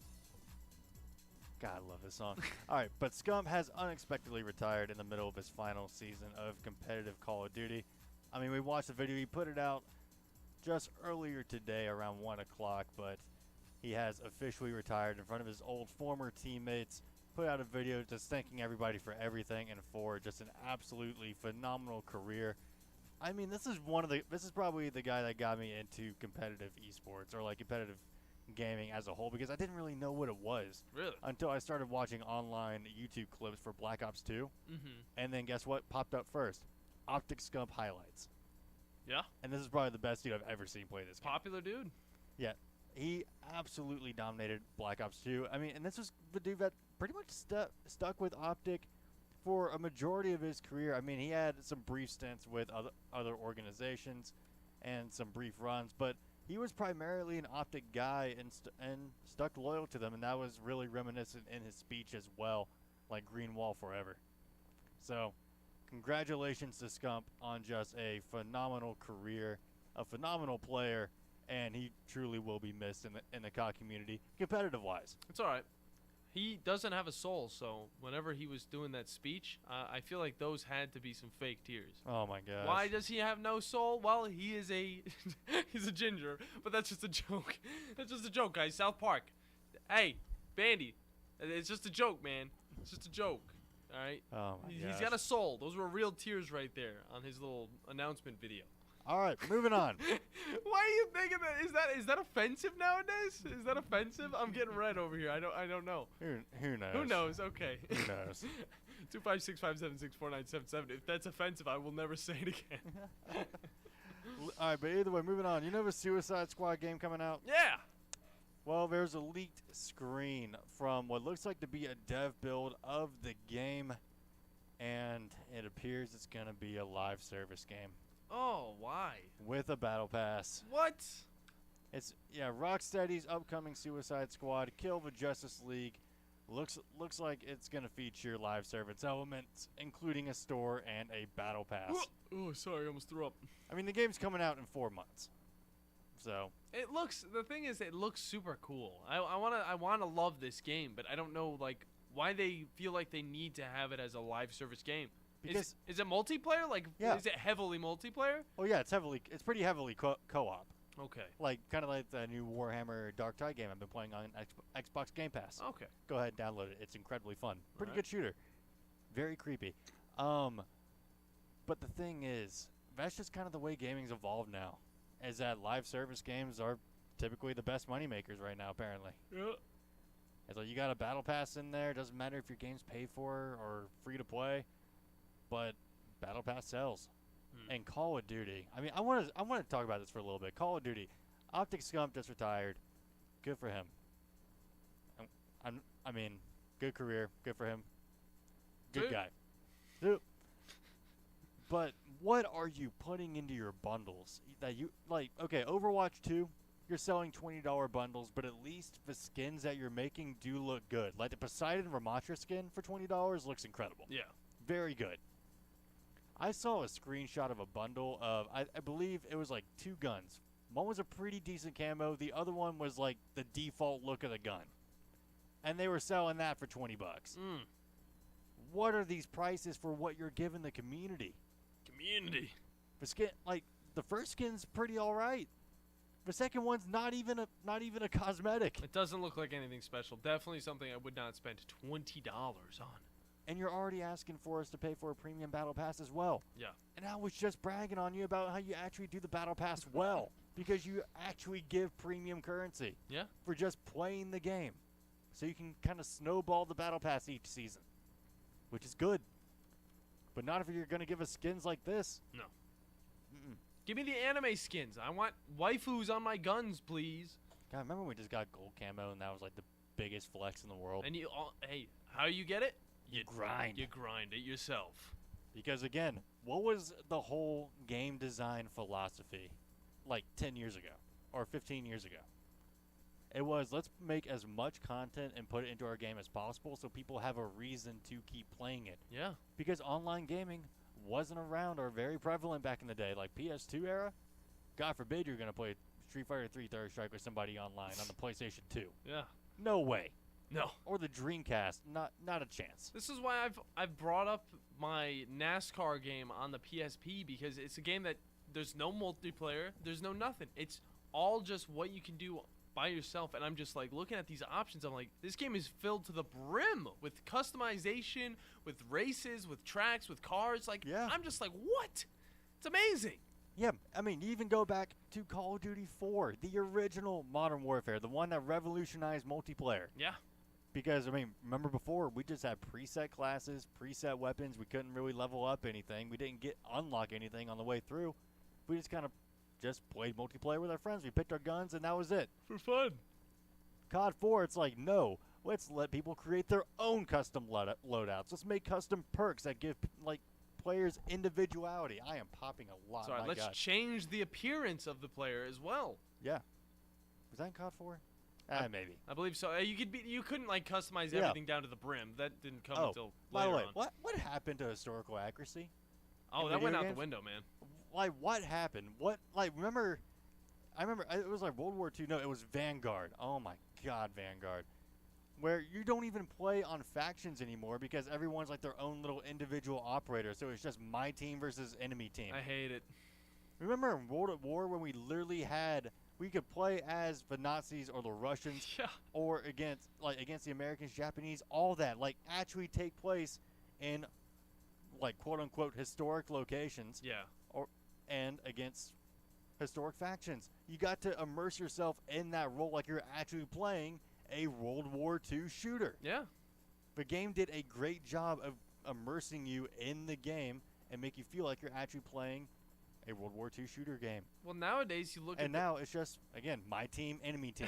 God, I love this song. All right, but Scump has unexpectedly retired in the middle of his final season of competitive Call of Duty. I mean, we watched the video. He put it out just earlier today around 1 o'clock, but he has officially retired in front of his old former teammates. Put out a video just thanking everybody for everything and for just an absolutely phenomenal career. I mean, this is probably the guy that got me into competitive esports or like competitive gaming as a whole, because I didn't really know what it was. Really? Until I started watching online YouTube clips for Black Ops 2. Mm-hmm. And then guess what popped up first? Optic Scump highlights. Yeah? And this is probably the best dude I've ever seen play this game. Popular dude? Yeah. He absolutely dominated Black Ops 2. I mean, and this was the dude that pretty much stuck with Optic for a majority of his career. I mean, he had some brief stints with other organizations and some brief runs, but he was primarily an Optic guy and stuck loyal to them, and that was really reminiscent in his speech as well, like Green Wall Forever. So, congratulations to Scump on just a phenomenal career, a phenomenal player, and he truly will be missed in the COD community, competitive-wise. It's all right. He doesn't have a soul, so whenever he was doing that speech, I feel like those had to be some fake tears. Oh my gosh. Why does he have no soul? Well, he is he's a ginger, but that's just a joke. That's just a joke, guys. South Park. Hey, Bandy, it's just a joke, man. It's just a joke. All right. Oh my He's got a soul. Those were real tears right there on his little announcement video. All right, moving on. Why are you thinking that? Is that offensive nowadays? Is that offensive? I'm getting red over here. I don't know. Who knows? Who knows? Okay. Who knows? 256-576-4977. If that's offensive, I will never say it again. All right, but either way, moving on. You know the Suicide Squad game coming out? Yeah. Well, there's a leaked screen from what looks like to be a dev build of the game, and it appears it's going to be a live service game. Oh, why? With a battle pass. What? It's Rocksteady's upcoming Suicide Squad, Kill the Justice League. Looks like it's gonna feature live service elements, including a store and a battle pass. Oh, sorry, I almost threw up. I mean, the game's coming out in 4 months, so the thing is, it looks super cool. I wanna love this game, but I don't know like why they feel like they need to have it as a live service game. Because is it multiplayer? Like, yeah. Is it heavily multiplayer? Oh yeah, it's pretty heavily co-op. Okay. Like kind of like the new Warhammer Dark Tide game I've been playing on Xbox Game Pass. Okay. Go ahead and download it. It's incredibly fun. Pretty Alright. good shooter. Very creepy. But the thing is, that's just kind of the way gaming's evolved now. Is that live service games are typically the best money makers right now, apparently. Yeah. It's like you got a battle pass in there. Doesn't matter if your game's paid for or free to play, but battle pass sells. And Call of Duty. I mean, I want to talk about this for a little bit. Call of Duty. Optic Scump just retired. Good for him. I mean, good career. Good for him. Good guy. But what are you putting into your bundles that you like? Okay, Overwatch 2, you're selling $20 bundles, but at least the skins that you're making do look good. Like the Poseidon Ramatra skin for $20 looks incredible. Yeah. Very good. I saw a screenshot of a bundle of, I believe it was like 2 guns. One was a pretty decent camo. The other one was like the default look of the gun. And they were selling that for $20. What are these prices for what you're giving the community? The skin, like the first skin's pretty all right. The second one's not even a cosmetic. It doesn't look like anything special. Definitely something I would not spend $20 on. And you're already asking for us to pay for a premium battle pass as well. Yeah. And I was just bragging on you about how you actually do the battle pass well. Because you actually give premium currency. Yeah. For just playing the game. So you can kind of snowball the battle pass each season. Which is good. But not if you're going to give us skins like this. No. Give me the anime skins. I want waifus on my guns, please. God, remember when we just got gold camo and that was like biggest flex in the world. And hey, how you get it? You grind. You grind it yourself. Because, again, what was the whole game design philosophy like 10 years ago or 15 years ago? It was, let's make as much content and put it into our game as possible so people have a reason to keep playing it. Yeah. Because online gaming wasn't around or very prevalent back in the day. Like PS2 era, God forbid you're going to play Street Fighter 3 Third Strike with somebody online on the PlayStation 2. Yeah. No way. No. Or the Dreamcast, not a chance. This is why I've brought up my NASCAR game on the PSP, because it's a game that there's no multiplayer, there's no nothing. It's all just what you can do by yourself, and I'm just like looking at these options. I'm like, this game is filled to the brim with customization, with races, with tracks, with cars. Like, yeah. I'm just like, what? It's amazing. Yeah, I mean, you even go back to Call of Duty 4, the original Modern Warfare, the one that revolutionized multiplayer. Yeah. Because, I mean, remember before, we just had preset classes, preset weapons. We couldn't really level up anything. We didn't unlock anything on the way through. We just kind of played multiplayer with our friends. We picked our guns, and that was it. For fun. COD 4, it's like, no. Let's let people create their own custom loadouts. Let's make custom perks that give, like, players individuality. I am popping a lot. Sorry, let's change the appearance of the player as well. Yeah. Was that in COD 4? Maybe. I believe so. You couldn't like customize everything down to the brim. That didn't come until by later the way, on. what happened to historical accuracy? Oh, that went out the window, man. Like, what happened? Remember? I remember it was like World War II. No, it was Vanguard. Oh my God, Vanguard. Where you don't even play on factions anymore because everyone's like their own little individual operator. So it's just my team versus enemy team. I hate it. Remember in World at War when we literally we could play as the Nazis or the Russians or against the Americans, Japanese, all that. Like, actually take place in, like, quote-unquote historic locations. Yeah. And against historic factions. You got to immerse yourself in that role like you're actually playing a World War II shooter. Yeah. The game did a great job of immersing you in the game and make you feel like you're actually playing a World War II shooter game. Well, nowadays you look and now it's just, again, my team, enemy team.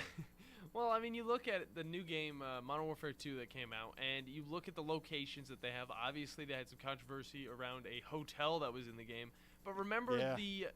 Well, I mean, you look at the new game, Modern Warfare 2 that came out, and you look at the locations that they have. Obviously, they had some controversy around a hotel that was in the game. But remember the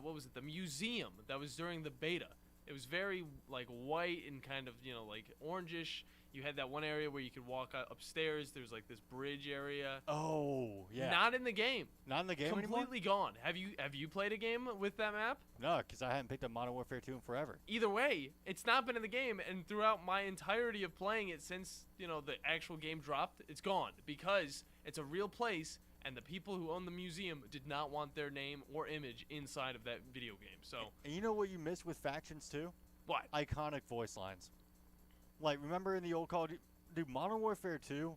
what was it? The museum that was during the beta. It was very like white and kind of, like orangish. You had that one area where you could walk upstairs. There's like this bridge area. Oh, yeah. Not in the game. Not in the game anymore? Completely gone. Have you played a game with that map? No, because I haven't picked up Modern Warfare 2 in forever. Either way, it's not been in the game, and throughout my entirety of playing it since, the actual game dropped, it's gone because it's a real place, and the people who own the museum did not want their name or image inside of that video game. So. And you know what you miss with factions too? What? Iconic voice lines. Like, remember in the old Call of Duty, Modern Warfare 2,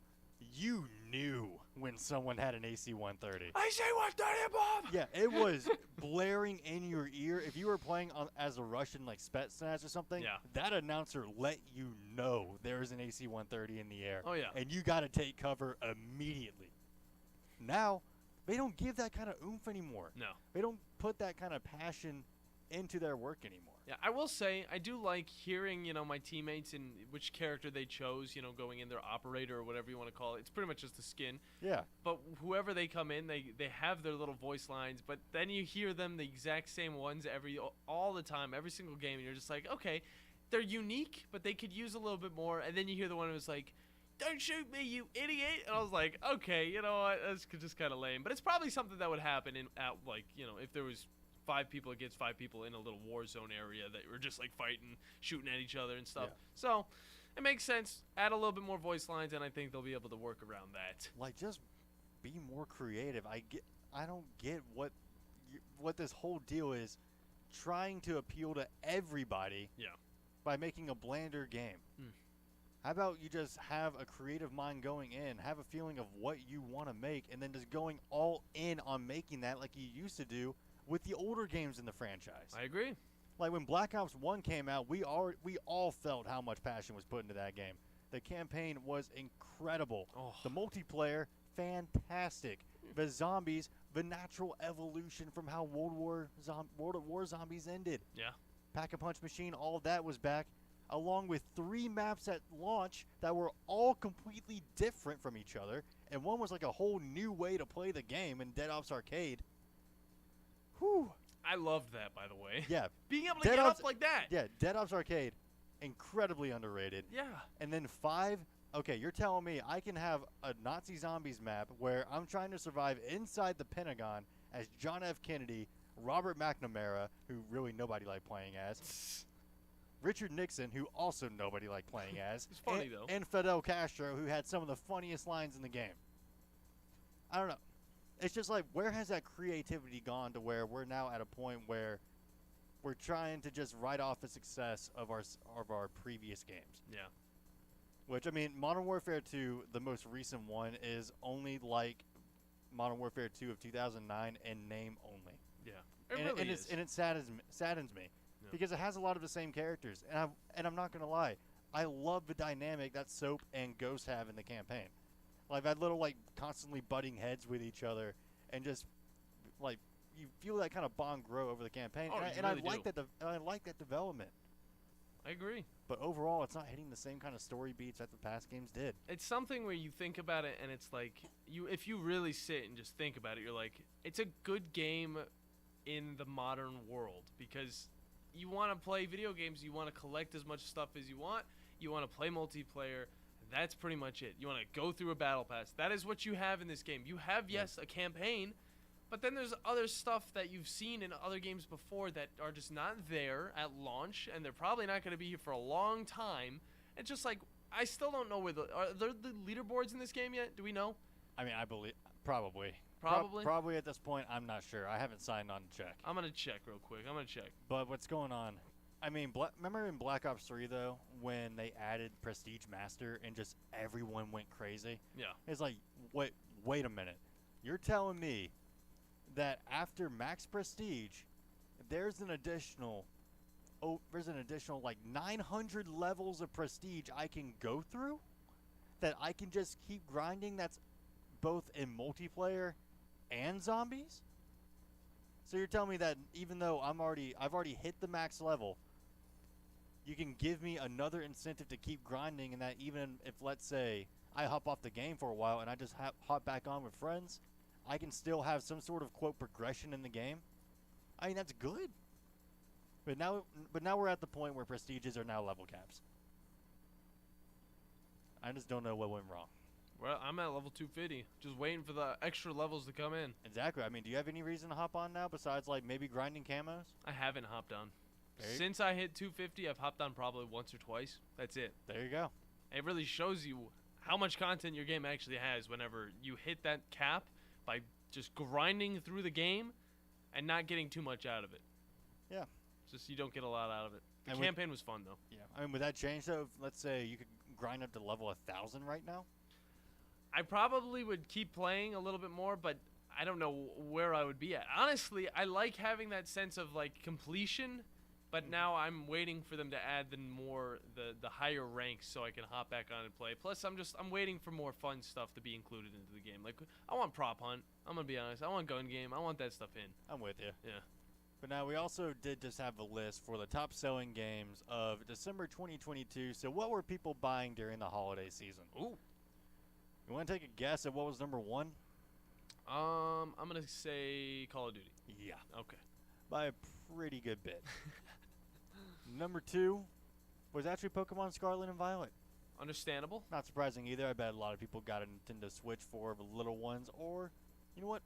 you knew when someone had an AC-130. AC-130 bomb! Yeah, it was blaring in your ear. If you were playing as a Russian, like Spetsnaz or something, that announcer let you know there was an AC-130 in the air. Oh, yeah. And you got to take cover immediately. Now, they don't give that kind of oomph anymore. No. They don't put that kind of passion into their work anymore. Yeah, I will say I do like hearing, my teammates and which character they chose, going in, their operator or whatever you want to call it. It's pretty much just a skin. Yeah. But whoever they come in, they have their little voice lines, but then you hear them the exact same ones all the time, every single game, and you're just like, okay, they're unique, but they could use a little bit more. And then you hear the one who's like, "Don't shoot me, you idiot!" And I was like, okay, you know what, that's just kind of lame. But it's probably something that would happen if there was 5 people against 5 people in a little war zone area that were just like fighting, shooting at each other and stuff. Yeah. So it makes sense. Add a little bit more voice lines, and I think they'll be able to work around that. Like, just be more creative. I don't get what this whole deal is, trying to appeal to everybody. Yeah. By making a blander game. How about you just have a creative mind going in, have a feeling of what you want to make, and then just going all in on making that like you used to do with the older games in the franchise. I agree. Like when Black Ops 1 came out, we all felt how much passion was put into that game. The campaign was incredible. Oh. The multiplayer, fantastic. The zombies, the natural evolution from how World at War zombies ended. Yeah. Pack-a-punch machine, all of that was back. along with 3 maps at launch that were all completely different from each other, and one was like a whole new way to play the game in Dead Ops Arcade. Whew. I loved that, by the way. Yeah. Being able to get up like that. Yeah, Dead Ops Arcade, incredibly underrated. Yeah. And then 5, okay, you're telling me I can have a Nazi Zombies map where I'm trying to survive inside the Pentagon as John F. Kennedy, Robert McNamara, who really nobody liked playing as, Richard Nixon, who also nobody liked playing as, It's funny, though. and Fidel Castro, who had some of the funniest lines in the game. I don't know. It's just like, where has that creativity gone to where we're now at a point where we're trying to just write off the success of our previous games? Yeah. Which, I mean, Modern Warfare 2, the most recent one, is only like Modern Warfare 2 of 2009 in name only. Yeah. It really is. And it saddens me because it has a lot of the same characters. And I'm not going to lie. I love the dynamic that Soap and Ghost have in the campaign. Like, that little, like, constantly butting heads with each other and just, like, you feel that kind of bond grow over the campaign. Oh, and really I like that development. I agree. But overall, it's not hitting the same kind of story beats that the past games did. It's something where you think about it, and it's like, if you really sit and just think about it, you're like, it's a good game in the modern world because you want to play video games, you want to collect as much stuff as you want to play multiplayer. That's pretty much it. You want to go through a battle pass. That is what you have in this game. You have, yes, a campaign, but then there's other stuff that you've seen in other games before that are just not there at launch, and they're probably not going to be here for a long time. It's just like, I still don't know are there the leaderboards in this game yet? Do we know? I mean, I believe, probably. Probably? Probably at this point, I'm not sure. I haven't signed on to check. I'm going to check real quick. But what's going on? I mean, remember in Black Ops 3, though, when they added Prestige Master and just everyone went crazy? Yeah. It's like, wait a minute. You're telling me that after Max Prestige, there's an additional like 900 levels of Prestige I can go through? That I can just keep grinding that's both in multiplayer and zombies? So you're telling me that even though I've already hit the max level, you can give me another incentive to keep grinding, and that even if, let's say, I hop off the game for a while and I just hop back on with friends, I can still have some sort of, quote, progression in the game? I mean, that's good. But now we're at the point where prestiges are now level caps. I just don't know what went wrong. Well, I'm at level 250, just waiting for the extra levels to come in. Exactly. I mean, do you have any reason to hop on now besides, like, maybe grinding camos? I haven't hopped on. Since I hit 250, I've hopped on probably once or twice. That's it. There you go. It really shows you how much content your game actually has whenever you hit that cap by just grinding through the game and not getting too much out of it. Yeah. It's just you don't get a lot out of it. The campaign was fun, though. Yeah. I mean, would that change, though, if, let's say, you could grind up to level 1,000 right now? I probably would keep playing a little bit more, but I don't know where I would be at. Honestly, I like having that sense of, like, completion, but now I'm waiting for them to add the higher ranks so I can hop back on and play. Plus, I'm waiting for more fun stuff to be included into the game. Like, I want prop hunt. I'm going to be honest. I want gun game. I want that stuff in. I'm with you. Yeah. But now we also did just have a list for the top selling games of December 2022. So what were people buying during the holiday season? Ooh. You want to take a guess at what was number 1? I'm going to say Call of Duty. Yeah. Okay. By a pretty good bit. Number 2 was actually Pokemon Scarlet and Violet. Understandable. Not surprising either. I bet a lot of people got a Nintendo Switch for the little ones. Or, you know what?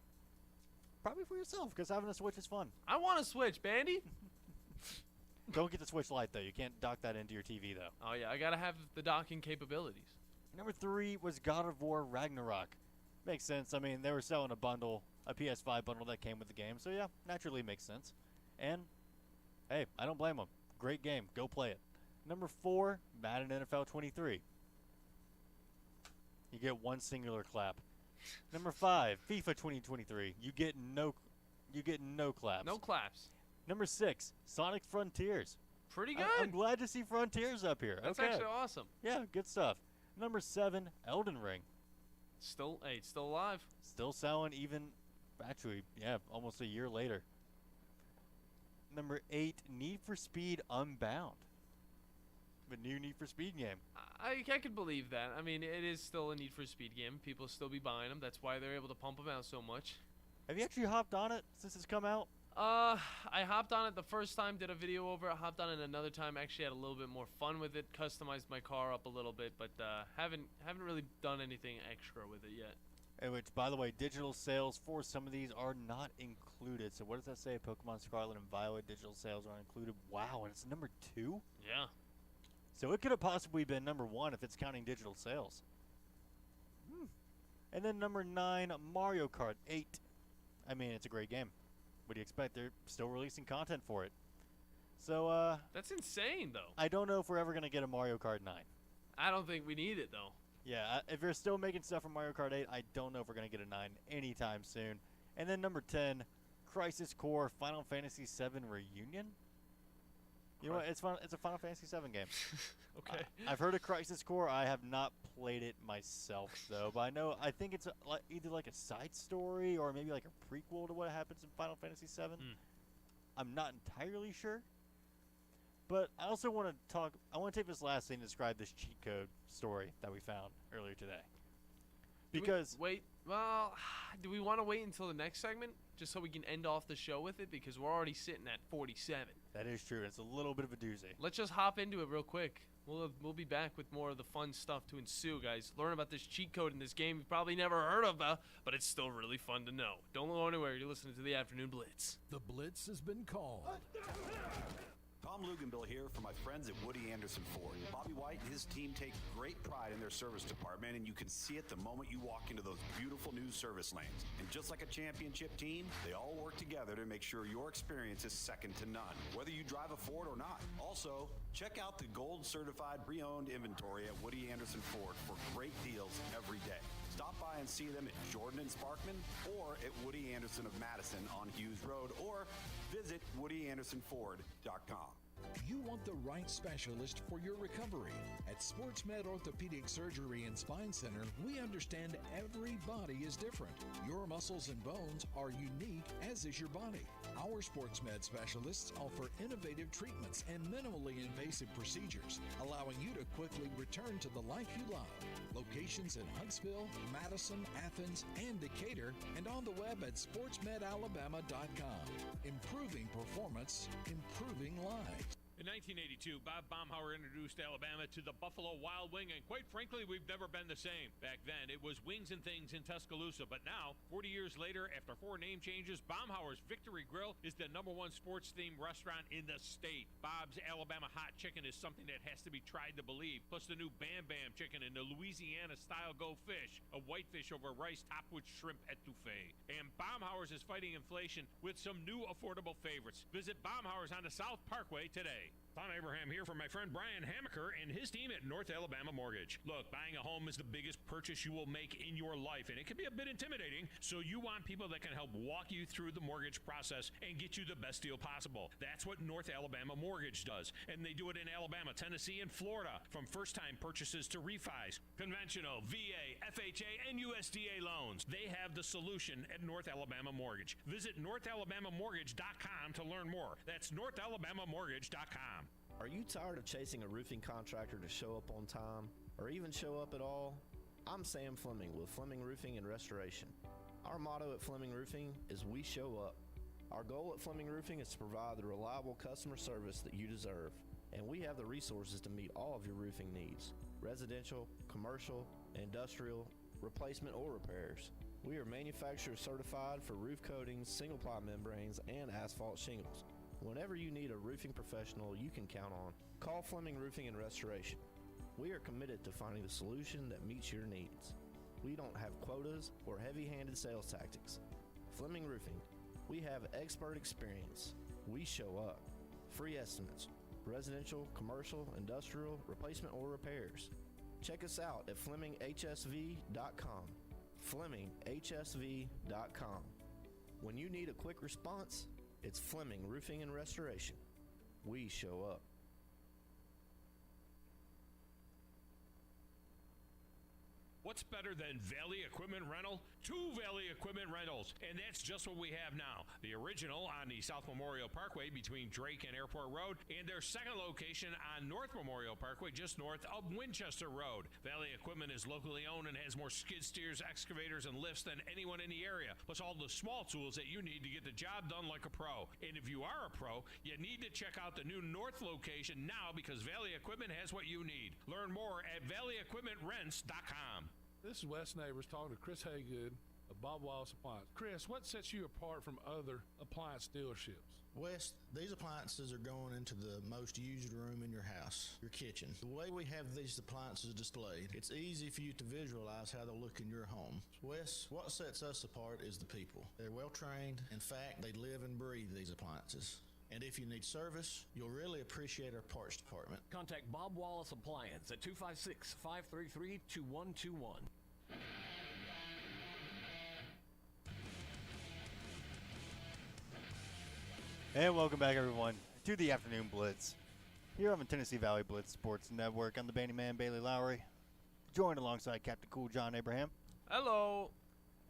Probably for yourself, because having a Switch is fun. I want a Switch, Bandy. Don't get the Switch Lite, though. You can't dock that into your TV, though. Oh, yeah. I got to have the docking capabilities. Number 3 was God of War Ragnarok. Makes sense. I mean, they were selling a bundle, a PS5 bundle that came with the game. So, yeah, naturally makes sense. And, hey, I don't blame them. Great game. Go play it. Number 4, Madden NFL 23. You get one singular clap. Number 5, FIFA 2023. You get no claps. No claps. Number 6, Sonic Frontiers. Pretty good. I'm glad to see Frontiers up here. That's okay. actually awesome. Yeah, good stuff. Number 7, Elden Ring. It's still alive. Still selling even, actually, yeah, almost a year later. Number 8, Need for Speed Unbound. new Need for Speed game. I could believe that. I mean, it is still a Need for Speed game. People still be buying them. That's why they're able to pump them out so much. Have you actually hopped on it since it's come out? I hopped on it the first time, did a video over it. Hopped on it another time. Actually had a little bit more fun with it. Customized my car up a little bit, but haven't really done anything extra with it yet. Which, by the way, digital sales for some of these are not included. So what does that say? Pokemon Scarlet and Violet digital sales are included. Wow, and it's number 2? Yeah. So it could have possibly been number 1 if it's counting digital sales. And then number 9, Mario Kart 8. I mean, it's a great game. What do you expect? They're still releasing content for it. So, that's insane, though. I don't know if we're ever going to get a Mario Kart 9. I don't think we need it, though. Yeah, if you're still making stuff for Mario Kart 8, I don't know if we're going to get a 9 anytime soon. And then number 10, Crisis Core Final Fantasy VII Reunion. You know what? It's fun. It's a Final Fantasy VII game. Okay. I've heard of Crisis Core. I have not played it myself, though. But I think it's either like a side story or maybe like a prequel to what happens in Final Fantasy VII. I'm not entirely sure. But I also want to talk. I want to take this last thing to describe this cheat code story that we found earlier today. Because do we want to wait until the next segment just so we can end off the show with it? Because we're already sitting at 47. That is true. It's a little bit of a doozy. Let's just hop into it real quick. We'll be back with more of the fun stuff to ensue, guys. Learn about this cheat code in this game you've probably never heard of, but it's still really fun to know. Don't go anywhere. You're listening to the Afternoon Blitz. The Blitz has been called. Tom Luganbill here for my friends at Woody Anderson Ford. Bobby White and his team take great pride in their service department, and you can see it the moment you walk into those beautiful new service lanes. And just like a championship team, they all work together to make sure your experience is second to none, whether you drive a Ford or not. Also, check out the gold certified pre-owned inventory at Woody Anderson Ford for great deals every day. Stop by and see them at Jordan and Sparkman or at Woody Anderson of Madison on Hughes Road, or visit WoodyAndersonFord.com. You want the right specialist for your recovery. At SportsMed Orthopedic Surgery and Spine Center, we understand every body is different. Your muscles and bones are unique, as is your body. Our SportsMed specialists offer innovative treatments and minimally invasive procedures, allowing you to quickly return to the life you love. Locations in Huntsville, Madison, Athens, and Decatur, and on the web at sportsmedalabama.com. Improving performance, improving lives. In 1982, Bob Baumhauer introduced Alabama to the Buffalo Wild Wing, and quite frankly, we've never been the same. Back then, it was Wings and Things in Tuscaloosa, but now, 40 years later, after 4 name changes, Baumhauer's Victory Grill is the #1 sports-themed restaurant in the state. Bob's Alabama Hot Chicken is something that has to be tried to believe, plus the new Bam Bam Chicken and the Louisiana-style Go Fish, a whitefish over rice topped with shrimp etouffee. And Baumhauer's is fighting inflation with some new affordable favorites. Visit Baumhauer's on the South Parkway today. Tom Abraham here for my friend Brian Hamaker and his team at North Alabama Mortgage. Look, buying a home is the biggest purchase you will make in your life, and it can be a bit intimidating, so you want people that can help walk you through the mortgage process and get you the best deal possible. That's what North Alabama Mortgage does, and they do it in Alabama, Tennessee, and Florida, from first-time purchases to refis, conventional, VA, FHA, and USDA loans. They have the solution at North Alabama Mortgage. Visit NorthAlabamaMortgage.com to learn more. That's NorthAlabamaMortgage.com. Are you tired of chasing a roofing contractor to show up on time or even show up at all? I'm Sam Fleming with Fleming Roofing and Restoration. Our motto at Fleming Roofing is we show up. Our goal at Fleming Roofing is to provide the reliable customer service that you deserve, and we have the resources to meet all of your roofing needs: residential, commercial, industrial, replacement, or repairs. We are manufacturer certified for roof coatings, single-ply membranes, and asphalt shingles. Whenever you need a roofing professional you can count on, call Fleming Roofing and Restoration. We are committed to finding the solution that meets your needs. We don't have quotas or heavy-handed sales tactics. Fleming Roofing, we have expert experience. We show up. Free estimates, residential, commercial, industrial, replacement, or repairs. Check us out at FlemingHSV.com. FlemingHSV.com. When you need a quick response, it's Fleming Roofing and Restoration. We show up. What's better than Valley Equipment Rental? 2 Valley Equipment Rentals, and that's just what we have now. The original on the South Memorial Parkway between Drake and Airport Road, and their second location on North Memorial Parkway just north of Winchester Road. Valley Equipment is locally owned and has more skid steers, excavators, and lifts than anyone in the area, plus all the small tools that you need to get the job done like a pro. And if you are a pro, you need to check out the new North location now because Valley Equipment has what you need. Learn more at valleyequipmentrents.com. This is Wes Neighbors talking to Chris Haygood of Bob Wallace Appliance. Chris, what sets you apart from other appliance dealerships? Wes, these appliances are going into the most used room in your house, your kitchen. The way we have these appliances displayed, it's easy for you to visualize how they'll look in your home. Wes, what sets us apart is the people. They're well trained. In fact, they live and breathe these appliances. And if you need service, you'll really appreciate our parts department. Contact Bob Wallace Appliance at 256-533-2121. And welcome back, everyone, to the Afternoon Blitz here on the Tennessee Valley Blitz Sports Network. I'm the Bandi Man, Bailey Lowry, joined alongside Captain Cool John Abraham. Hello.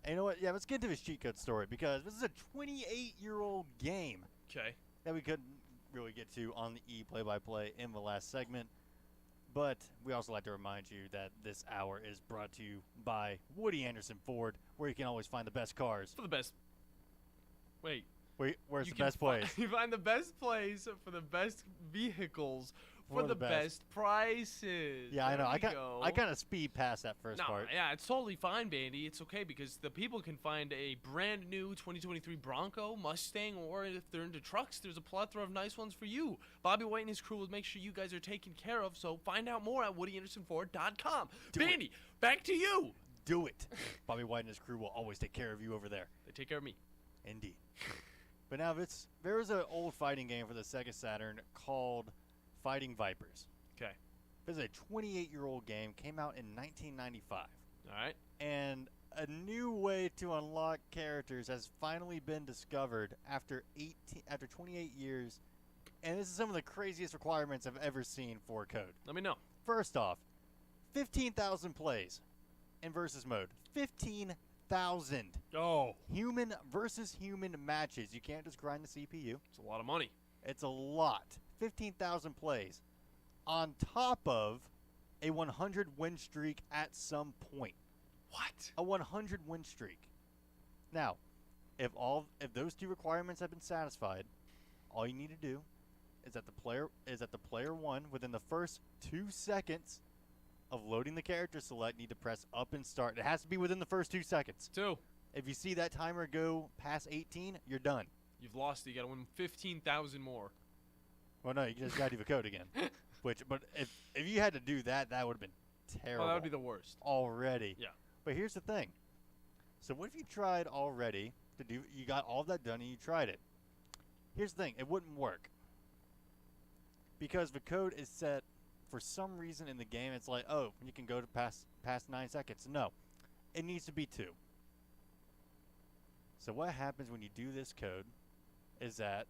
And you know what? Yeah, let's get into this cheat code story because this is a 28-year-old game. Okay. That we couldn't really get to on the E play-by-play in the last segment. But we also like to remind you that this hour is brought to you by Woody Anderson Ford, where you can always find the best cars. For the best. Wait. Where's the best place? You find the best place for the best vehicles for the best prices. Yeah, there I know. go. I kind of speed past that first part. Yeah, it's totally fine, Bandi. It's okay because the people can find a brand new 2023 Bronco, Mustang, or if they're into trucks, there's a plethora of nice ones for you. Bobby White and his crew will make sure you guys are taken care of, so find out more at WoodyAndersonFord.com. Bandi, back to you. Do it. Bobby White and his crew will always take care of you over there. They take care of me. Indeed. But now there was an old fighting game for the Sega Saturn called Fighting Vipers. Okay. This is a 28-year-old game, came out in 1995. All right. And a new way to unlock characters has finally been discovered after 28 years. And this is some of the craziest requirements I've ever seen for code. Let me know. First off, 15,000 plays in versus mode. 15,000. Oh. Human versus human matches. You can't just grind the CPU. It's a lot of money. It's a lot. 15,000 plays on top of a 100 win streak at some point. What? A 100 win streak. Now, if those two requirements have been satisfied, all you need to do is that the player one within the first 2 seconds of loading the character select need to press up and start. It has to be within the first 2 seconds. 2. If you see that timer go past 18, you're done. You've lost. You got to win 15,000 more. Well, no, you just got to do the code again. But if you had to do that, that would have been terrible. Oh, that would be the worst. Already. Yeah. But here's the thing. So what if you tried already to do? You got all of that done and you tried it. Here's the thing. It wouldn't work because the code is set for some reason in the game. It's like, oh, you can go to past 9 seconds. No, it needs to be 2. So what happens when you do this code is that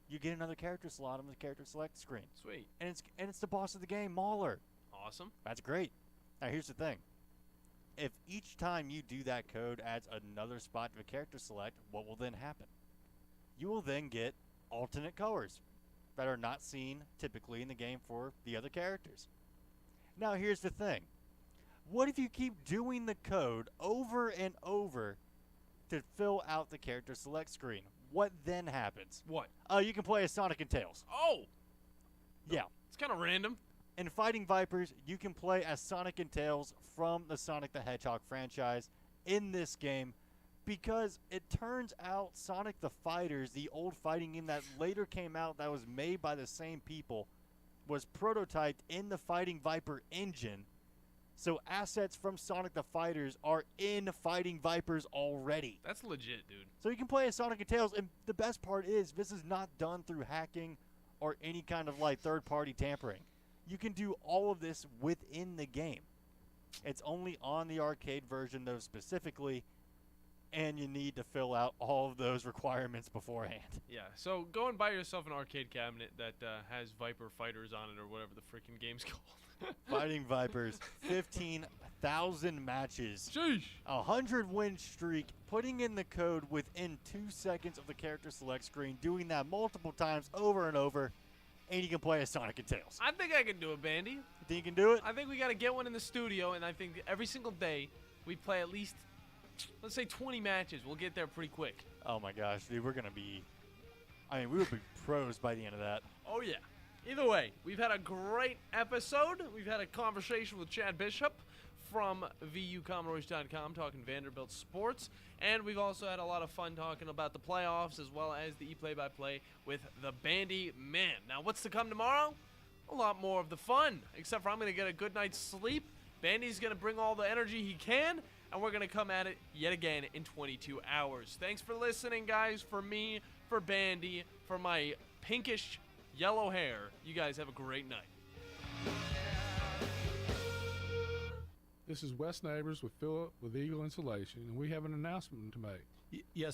you get another character slot on the character select screen. Sweet. And it's the boss of the game, Mauler. Awesome. That's great. Now here's the thing. If each time you do that code adds another spot to a character select, what will then happen? You will then get alternate colors that are not seen typically in the game for the other characters. Now here's the thing. What if you keep doing the code over and over to fill out the character select screen? What then happens? What? You can play as Sonic and Tails. Oh! Yeah. It's kind of random. In Fighting Vipers, you can play as Sonic and Tails from the Sonic the Hedgehog franchise in this game because it turns out Sonic the Fighters, the old fighting game that later came out that was made by the same people, was prototyped in the Fighting Viper engine. So assets from Sonic the Fighters are in Fighting Vipers already. That's legit, dude. So you can play as Sonic and Tails, and the best part is this is not done through hacking or any kind of like third-party tampering. You can do all of this within the game. It's only on the arcade version, though, specifically, and you need to fill out all of those requirements beforehand. Yeah, so go and buy yourself an arcade cabinet that has Viper Fighters on it or whatever the freaking game's called. Fighting Vipers, 1,000 matches. Sheesh. 100-win streak, putting in the code within 2 seconds of the character select screen, doing that multiple times over and over, and you can play as Sonic and Tails. I think I can do it, Bandy. You think you can do it? I think we got to get one in the studio, and I think every single day we play at least, let's say, 20 matches. We'll get there pretty quick. Oh, my gosh, dude. We're going to be, we will be pros by the end of that. Oh, yeah. Either way, we've had a great episode. We've had a conversation with Chad Bishop from VUCommodores.com talking Vanderbilt sports. And we've also had a lot of fun talking about the playoffs as well as the play-by-play with the Bandy Men. Now, what's to come tomorrow? A lot more of the fun, except for I'm going to get a good night's sleep. Bandy's going to bring all the energy he can, and we're going to come at it yet again in 22 hours. Thanks for listening, guys. For me, for Bandy, for my pinkish yellow hair, you guys have a great night. This is Wes Neighbors with Philip with Eagle Insulation, and we have an announcement to make. Yes,